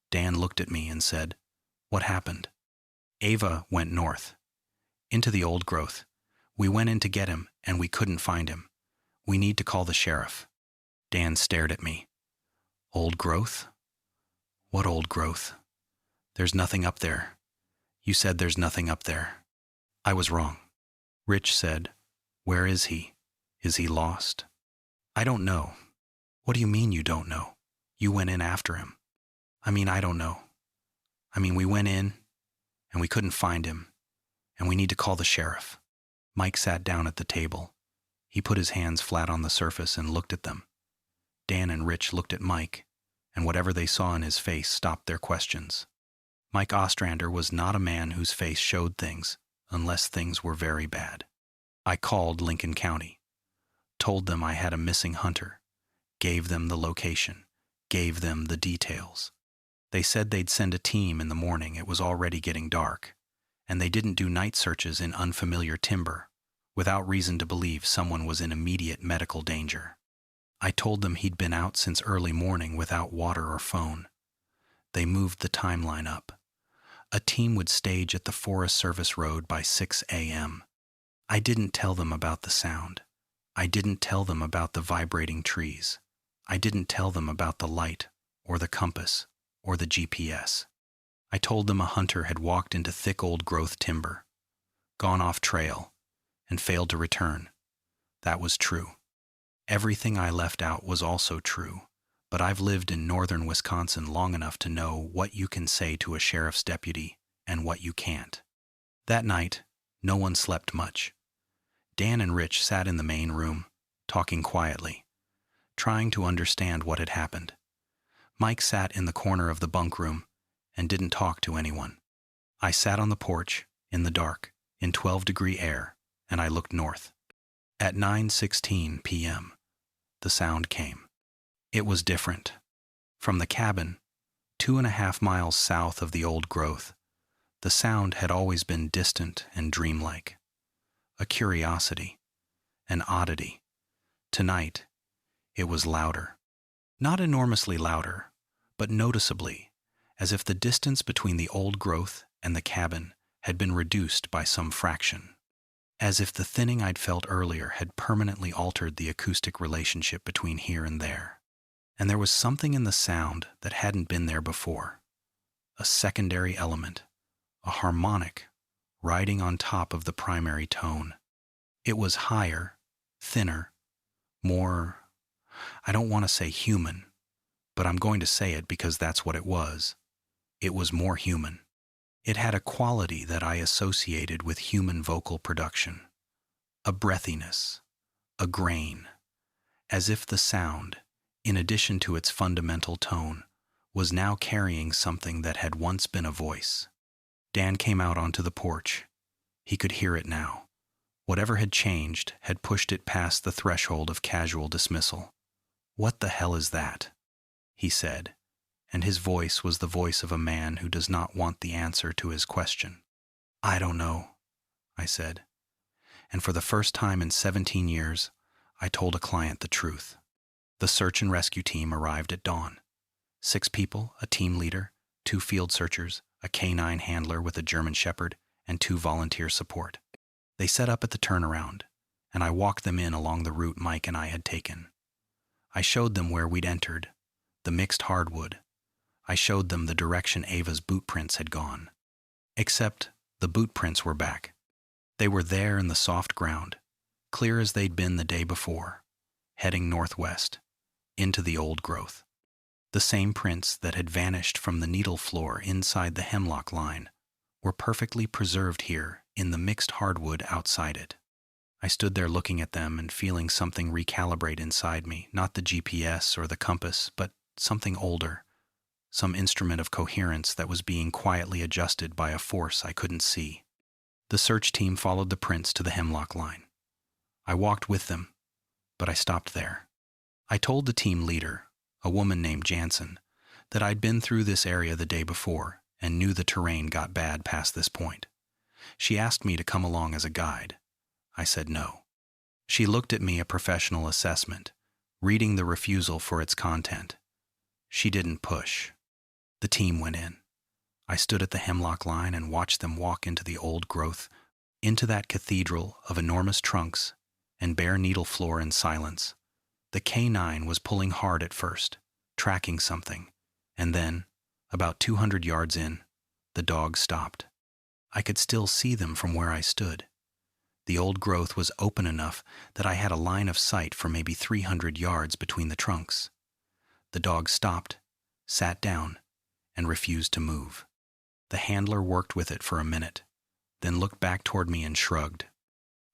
Dan looked at me and said, "What happened?" "Ava went north. Into the old growth. We went in to get him, and we couldn't find him. We need to call the sheriff." Dan stared at me. "Old growth? What old growth? There's nothing up there. You said there's nothing up there." I was wrong. Rich said, "Where is he? Is he lost?" "I don't know." "What do you mean you don't know? You went in after him." I don't know. We went in, and we couldn't find him, and we need to call the sheriff." Mike sat down at the table. He put his hands flat on the surface and looked at them. Dan and Rich looked at Mike, and whatever they saw in his face stopped their questions. Mike Ostrander was not a man whose face showed things, unless things were very bad. I called Lincoln County, told them I had a missing hunter, gave them the location, gave them the details. They said they'd send a team in the morning. It was already getting dark, and they didn't do night searches in unfamiliar timber, without reason to believe someone was in immediate medical danger. I told them he'd been out since early morning without water or phone. They moved the timeline up. A team would stage at the Forest Service Road by 6 a.m. I didn't tell them about the sound. I didn't tell them about the vibrating trees. I didn't tell them about the light, or the compass, or the GPS. I told them a hunter had walked into thick old-growth timber, gone off trail, and failed to return. That was true. Everything I left out was also true, but I've lived in northern Wisconsin long enough to know what you can say to a sheriff's deputy and what you can't. That night, no one slept much. Dan and Rich sat in the main room, talking quietly, trying to understand what had happened. Mike sat in the corner of the bunk room and didn't talk to anyone. I sat on the porch, in the dark, in 12-degree air, and I looked north. At 9:16 p.m., the sound came. It was different. From the cabin, 2.5 miles south of the old growth, the sound had always been distant and dreamlike. A curiosity, an oddity. Tonight, it was louder. Not enormously louder, but noticeably, as if the distance between the old growth and the cabin had been reduced by some fraction. As if the thinning I'd felt earlier had permanently altered the acoustic relationship between here and there. And there was something in the sound that hadn't been there before. A secondary element, a harmonic, riding on top of the primary tone. It was higher, thinner, more, I don't want to say human, but I'm going to say it because that's what it was. It was more human. It had a quality that I associated with human vocal production. A breathiness, a grain, as if the sound, in addition to its fundamental tone, was now carrying something that had once been a voice. Dan came out onto the porch. He could hear it now. Whatever had changed had pushed it past the threshold of casual dismissal. "What the hell is that?" he said, and his voice was the voice of a man who does not want the answer to his question. "I don't know," I said. And for the first time in 17 years, I told a client the truth. The search and rescue team arrived at dawn. 6 people, a team leader, 2 field searchers, a canine handler with a German Shepherd, and 2 volunteer support. They set up at the turnaround, and I walked them in along the route Mike and I had taken. I showed them where we'd entered, the mixed hardwood. I showed them the direction Ava's boot prints had gone. Except the boot prints were back. They were there in the soft ground, clear as they'd been the day before, heading northwest, into the old growth. The same prints that had vanished from the needle floor inside the hemlock line were perfectly preserved here in the mixed hardwood outside it. I stood there looking at them and feeling something recalibrate inside me, not the GPS or the compass, but something older, some instrument of coherence that was being quietly adjusted by a force I couldn't see. The search team followed the prints to the hemlock line. I walked with them, but I stopped there. I told the team leader, a woman named Jansen, that I'd been through this area the day before and knew the terrain got bad past this point. She asked me to come along as a guide. I said no. She looked at me a professional assessment, reading the refusal for its content. She didn't push. The team went in. I stood at the hemlock line and watched them walk into the old growth, into that cathedral of enormous trunks and bare needle floor in silence. The K9 was pulling hard at first, tracking something, and then, about 200 yards in, the dog stopped. I could still see them from where I stood. The old growth was open enough that I had a line of sight for maybe 300 yards between the trunks. The dog stopped, sat down, and refused to move. The handler worked with it for a minute, then looked back toward me and shrugged.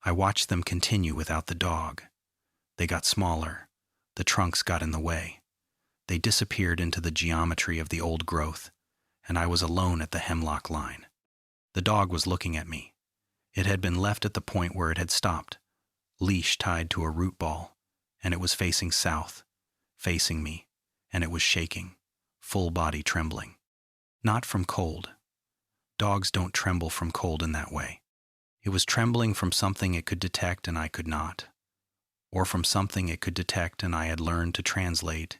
I watched them continue without the dog. They got smaller. The trunks got in the way. They disappeared into the geometry of the old growth, and I was alone at the hemlock line. The dog was looking at me. It had been left at the point where it had stopped, leash tied to a root ball, and it was facing south, facing me, and it was shaking, full body trembling. Not from cold. Dogs don't tremble from cold in that way. It was trembling from something it could detect and I could not, or from something it could detect and I had learned to translate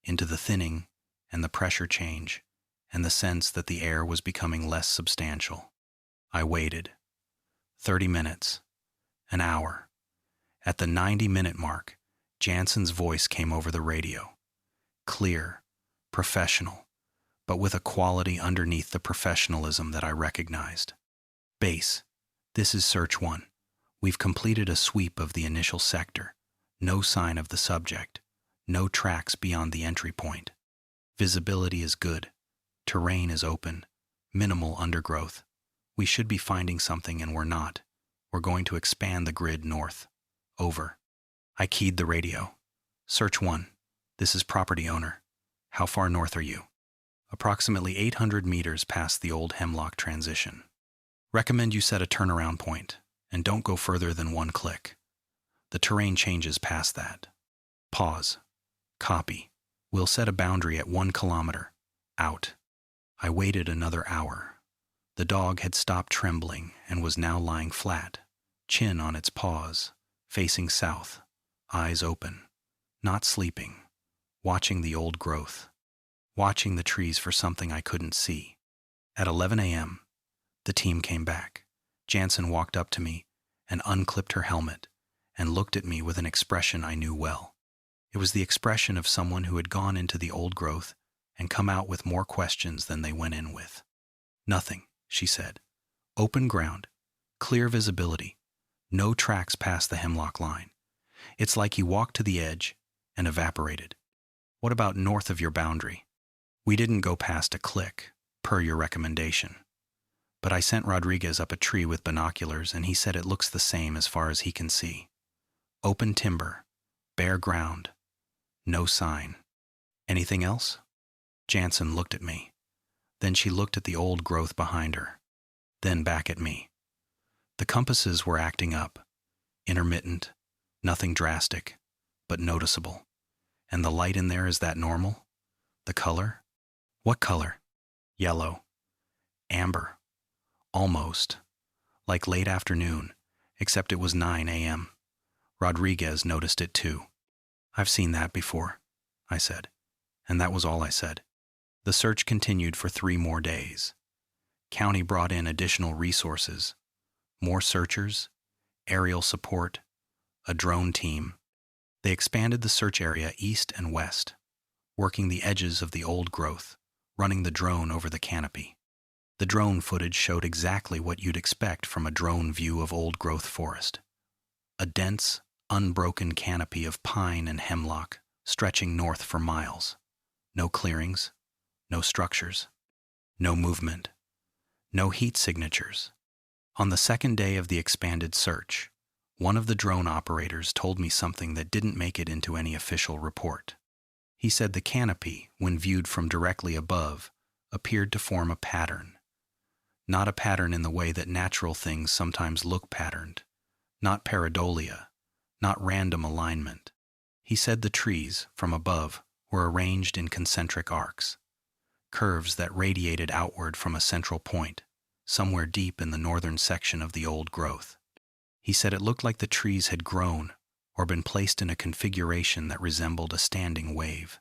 into the thinning and the pressure change and the sense that the air was becoming less substantial. I waited. 30 minutes. An hour. At the 90-minute mark, Jansen's voice came over the radio. Clear, professional, but with a quality underneath the professionalism that I recognized. Base, this is Search 1. We've completed a sweep of the initial sector. No sign of the subject. No tracks beyond the entry point. Visibility is good. Terrain is open. Minimal undergrowth. We should be finding something and we're not. We're going to expand the grid north. Over. I keyed the radio. Search 1. This is property owner. How far north are you? Approximately 800 meters past the old Hemlock transition. Recommend you set a turnaround point, and don't go further than 1 click. The terrain changes past that. Pause. Copy. We'll set a boundary at 1 kilometer. Out. I waited another hour. The dog had stopped trembling and was now lying flat, chin on its paws, facing south, eyes open, not sleeping, watching the old growth, watching the trees for something I couldn't see. At 11 a.m., the team came back. Jansen walked up to me and unclipped her helmet and looked at me with an expression I knew well. It was the expression of someone who had gone into the old growth and come out with more questions than they went in with. Nothing, she said. Open ground, clear visibility, no tracks past the Hemlock line. It's like he walked to the edge and evaporated. What about north of your boundary? We didn't go past a click, per your recommendation. But I sent Rodriguez up a tree with binoculars and he said it looks the same as far as he can see. Open timber, bare ground, no sign. Anything else? Jansen looked at me. Then she looked at the old growth behind her. Then back at me. The compasses were acting up. Intermittent, nothing drastic, but noticeable. And the light in there, is that normal? The color? What color? Yellow. Amber. Almost. Like late afternoon, except it was 9 a.m. Rodriguez noticed it too. I've seen that before, I said. And that was all I said. The search continued for 3 more days. County brought in additional resources. More searchers, aerial support, a drone team. They expanded the search area east and west, working the edges of the old growth, running the drone over the canopy. The drone footage showed exactly what you'd expect from a drone view of old-growth forest. A dense, unbroken canopy of pine and hemlock stretching north for miles. No clearings, no structures, no movement, no heat signatures. On the second day of the expanded search, one of the drone operators told me something that didn't make it into any official report. He said the canopy, when viewed from directly above, appeared to form a pattern. Not a pattern in the way that natural things sometimes look patterned, not pareidolia, not random alignment. He said the trees, from above, were arranged in concentric arcs, curves that radiated outward from a central point, somewhere deep in the northern section of the old growth. He said it looked like the trees had grown or been placed in a configuration that resembled a standing wave,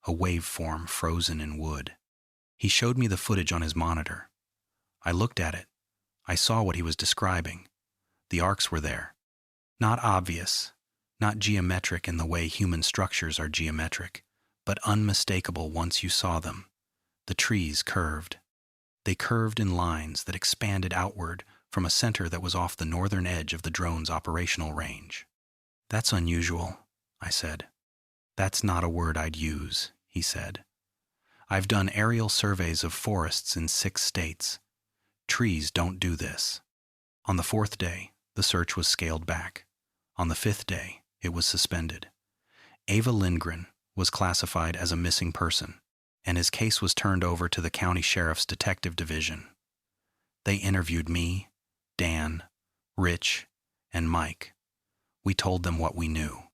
a waveform frozen in wood. He showed me the footage on his monitor. I looked at it. I saw what he was describing. The arcs were there. Not obvious, not geometric in the way human structures are geometric, but unmistakable once you saw them. The trees curved. They curved in lines that expanded outward from a center that was off the northern edge of the drone's operational range. That's unusual, I said. That's not a word I'd use, he said. I've done aerial surveys of forests in 6 states. Trees don't do this. On the 4th day, the search was scaled back. On the 5th day, it was suspended. Ava Lindgren was classified as a missing person, and his case was turned over to the county sheriff's detective division. They interviewed me, Dan, Rich, and Mike. We told them what we knew.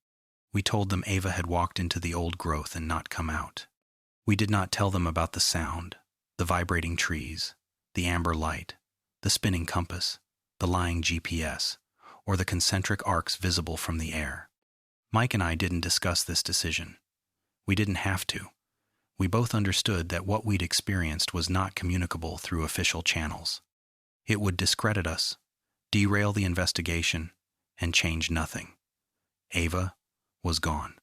We told them Ava had walked into the old growth and not come out. We did not tell them about the sound, the vibrating trees, the amber light, the spinning compass, the lying GPS, or the concentric arcs visible from the air. Mike and I didn't discuss this decision. We didn't have to. We both understood that what we'd experienced was not communicable through official channels. It would discredit us, derail the investigation, and change nothing. Ava was gone.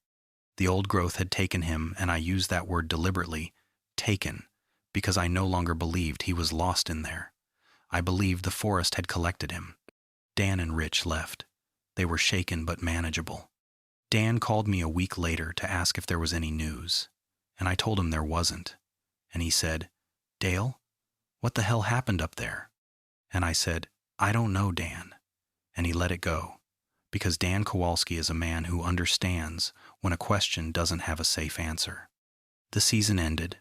The old growth had taken him, and I use that word deliberately, taken, because I no longer believed he was lost in there. I believed the forest had collected him. Dan and Rich left. They were shaken but manageable. Dan called me a week later to ask if there was any news, and I told him there wasn't. And he said, "Dale, what the hell happened up there?" And I said, "I don't know, Dan." And he let it go, because Dan Kowalski is a man who understands when a question doesn't have a safe answer. The season ended.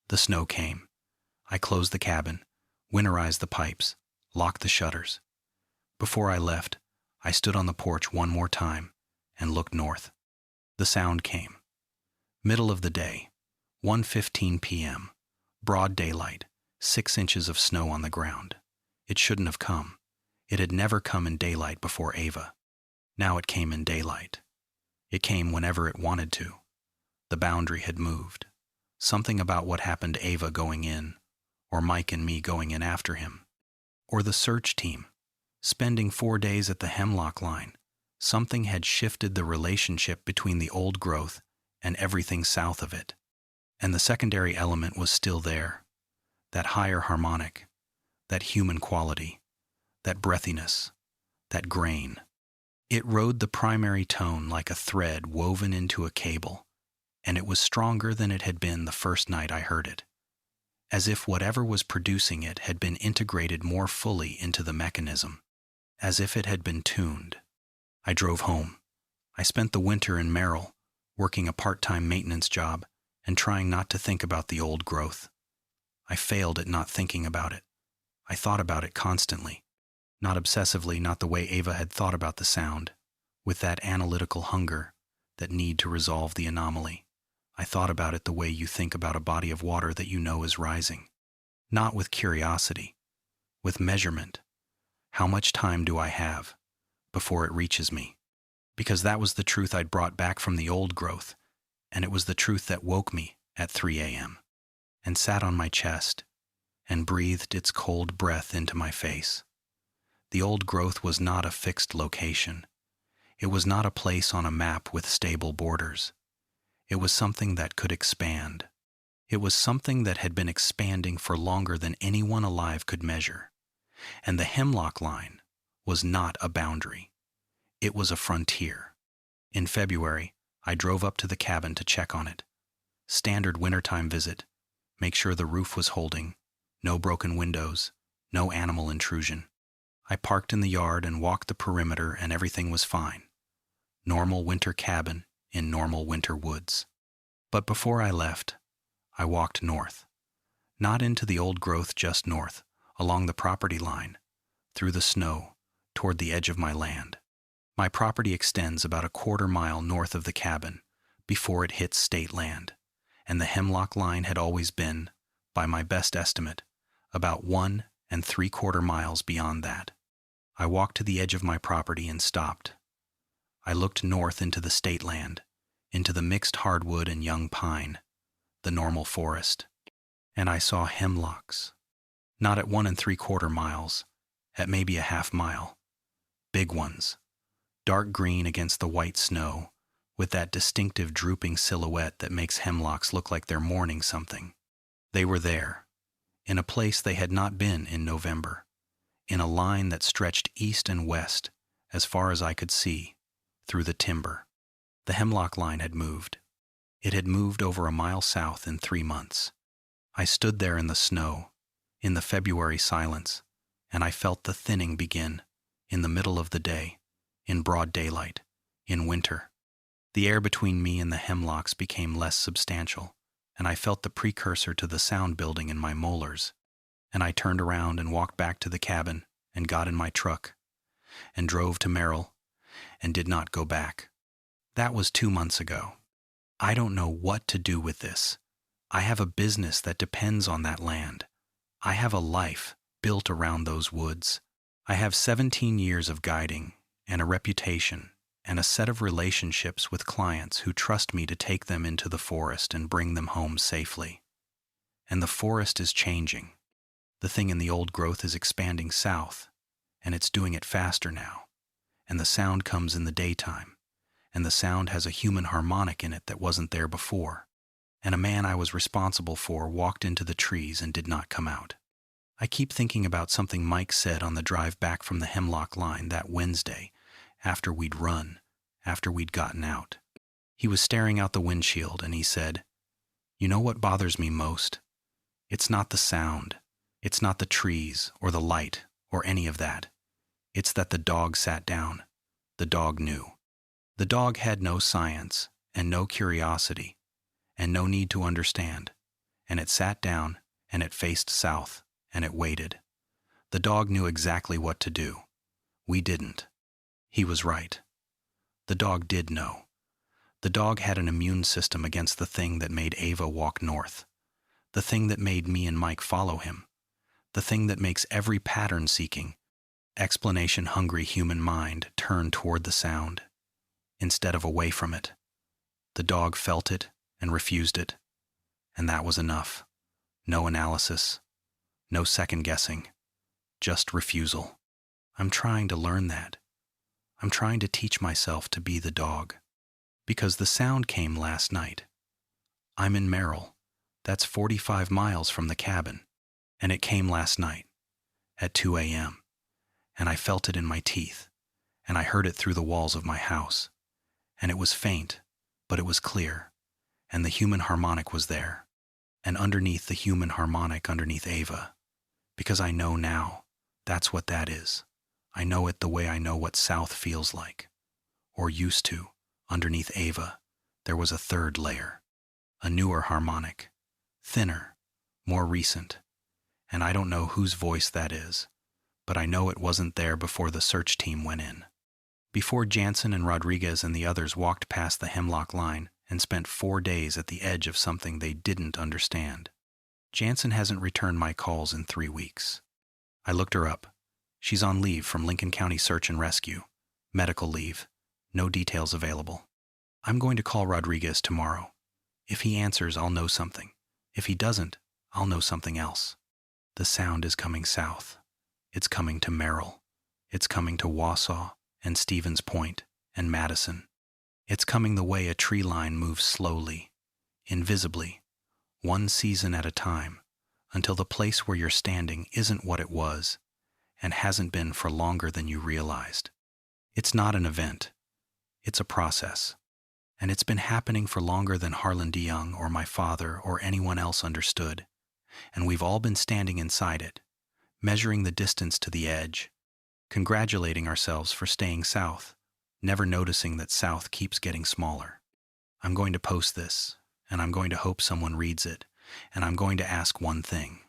The snow came. I closed the cabin, winterized the pipes, locked the shutters. Before I left, I stood on the porch one more time and looked north. The sound came. Middle of the day, 1:15 p.m., broad daylight, 6 inches of snow on the ground. It shouldn't have come. It had never come in daylight before Ava. Now it came in daylight. It came whenever it wanted to. The boundary had moved. Something about what happened to Ava going in, or Mike and me going in after him, or the search team, spending 4 days at the Hemlock line. Something had shifted the relationship between the old growth and everything south of it. And the secondary element was still there. That higher harmonic, that human quality, that breathiness, that grain. It rode the primary tone like a thread woven into a cable, and it was stronger than it had been the first night I heard it, as if whatever was producing it had been integrated more fully into the mechanism, as if it had been tuned. I drove home. I spent the winter in Merrill, working a part-time maintenance job and trying not to think about the old growth. I failed at not thinking about it. I thought about it constantly. Not obsessively, not the way Ava had thought about the sound, with that analytical hunger, that need to resolve the anomaly. I thought about it the way you think about a body of water that you know is rising. Not with curiosity, with measurement. How much time do I have before it reaches me? Because that was the truth I'd brought back from the old growth, and it was the truth that woke me at 3 a.m. and sat on my chest and breathed its cold breath into my face. The old growth was not a fixed location. It was not a place on a map with stable borders. It was something that could expand. It was something that had been expanding for longer than anyone alive could measure. And the Hemlock line was not a boundary. It was a frontier. In February, I drove up to the cabin to check on it. Standard wintertime visit. Make sure the roof was holding. No broken windows. No animal intrusion. I parked in the yard and walked the perimeter, and everything was fine. Normal winter cabin in normal winter woods. But before I left, I walked north. Not into the old growth, just north, along the property line, through the snow, toward the edge of my land. My property extends about a 1/4 mile north of the cabin before it hits state land, and the Hemlock line had always been, by my best estimate, about 1 3/4 miles beyond that. I walked to the edge of my property and stopped. I looked north into the state land, into the mixed hardwood and young pine, the normal forest, and I saw hemlocks. Not at 1 3/4 miles, at maybe a 1/2 mile. Big ones, dark green against the white snow, with that distinctive drooping silhouette that makes hemlocks look like they're mourning something. They were there, in a place they had not been in November, in a line that stretched east and west as far as I could see, through the timber. The Hemlock line had moved. It had moved over a mile south in 3 months. I stood there in the snow, in the February silence, and I felt the thinning begin, in the middle of the day, in broad daylight, in winter. The air between me and the hemlocks became less substantial, and I felt the precursor to the sound building in my molars. And I turned around and walked back to the cabin and got in my truck and drove to Merrill and did not go back. That was 2 months ago. I don't know what to do with this. I have a business that depends on that land. I have a life built around those woods. I have 17 years of guiding and a reputation and a set of relationships with clients who trust me to take them into the forest and bring them home safely. And the forest is changing. The thing in the old growth is expanding south, and it's doing it faster now. And the sound comes in the daytime, and the sound has a human harmonic in it that wasn't there before. And a man I was responsible for walked into the trees and did not come out. I keep thinking about something Mike said on the drive back from the Hemlock Line that Wednesday, after we'd gotten out. He was staring out the windshield and he said, "You know what bothers me most? It's not the sound. It's not the trees or the light or any of that. It's that the dog sat down. The dog knew. The dog had no science and no curiosity and no need to understand. And it sat down and it faced south and it waited. The dog knew exactly what to do. We didn't." He was right. The dog did know. The dog had an immune system against the thing that made Ava walk north. The thing that made me and Mike follow him. The thing that makes every pattern-seeking, explanation-hungry human mind turn toward the sound, instead of away from it. The dog felt it and refused it, and that was enough. No analysis, no second-guessing, just refusal. I'm trying to learn that. I'm trying to teach myself to be the dog. Because the sound came last night. I'm in Merrill. That's 45 miles from the cabin. And it came last night, at 2 a.m. And I felt it in my teeth. And I heard it through the walls of my house. And it was faint, but it was clear. And the human harmonic was there. And underneath the human harmonic, underneath Ava. Because I know now, that's what that is. I know it the way I know what south feels like. Or used to. Underneath Ava, there was a third layer. A newer harmonic. Thinner. More recent. And I don't know whose voice that is. But I know it wasn't there before the search team went in. Before Jansen and Rodriguez and the others walked past the Hemlock Line and spent 4 days at the edge of something they didn't understand. Jansen hasn't returned my calls in 3 weeks. I looked her up. She's on leave from Lincoln County Search and Rescue. Medical leave. No details available. I'm going to call Rodriguez tomorrow. If he answers, I'll know something. If he doesn't, I'll know something else. The sound is coming south. It's coming to Merrill. It's coming to Wausau and Stevens Point and Madison. It's coming the way a tree line moves slowly, invisibly, one season at a time, until the place where you're standing isn't what it was and hasn't been for longer than you realized. It's not an event. It's a process. And it's been happening for longer than Harlan DeYoung or my father or anyone else understood. And we've all been standing inside it, measuring the distance to the edge, congratulating ourselves for staying south, never noticing that south keeps getting smaller. I'm going to post this, and I'm going to hope someone reads it, and I'm going to ask one thing.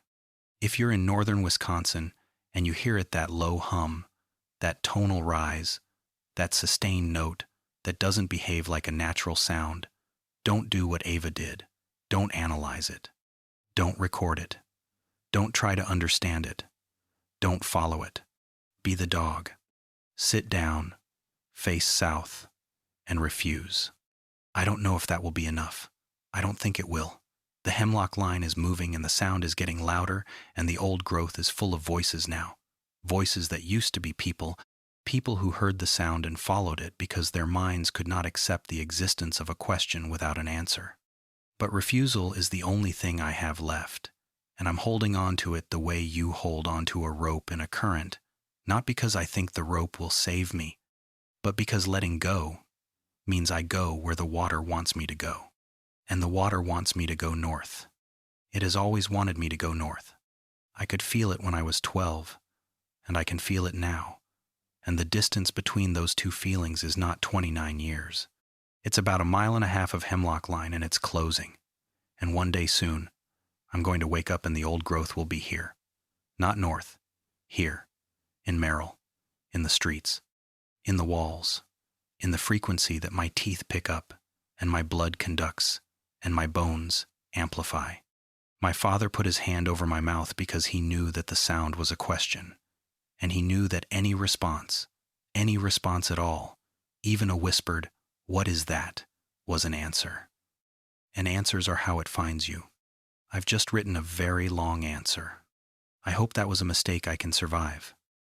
If you're in northern Wisconsin and you hear it, that low hum, that tonal rise, that sustained note that doesn't behave like a natural sound, don't do what Ava did. Don't analyze it. Don't record it. Don't try to understand it. Don't follow it. Be the dog. Sit down, face south, and refuse. I don't know if that will be enough. I don't think it will. The Hemlock Line is moving and the sound is getting louder, and the old growth is full of voices now. Voices that used to be people who heard the sound and followed it because their minds could not accept the existence of a question without an answer. But refusal is the only thing I have left, and I'm holding on to it the way you hold onto a rope in a current, not because I think the rope will save me, but because letting go means I go where the water wants me to go. And the water wants me to go north. It has always wanted me to go north. I could feel it when I was 12, and I can feel it now. And the distance between those two feelings is not 29 years. It's about 1.5 miles of Hemlock Line, and it's closing. And one day soon, I'm going to wake up and the old growth will be here. Not north. Here. In Merrill. In the streets. In the walls. In the frequency that my teeth pick up, and my blood conducts, and my bones amplify. My father put his hand over my mouth because he knew that the sound was a question, and he knew that any response at all, even a whispered, "What is that?" was an answer. And answers are how it finds you. I've just written a very long answer. I hope that was a mistake I can survive.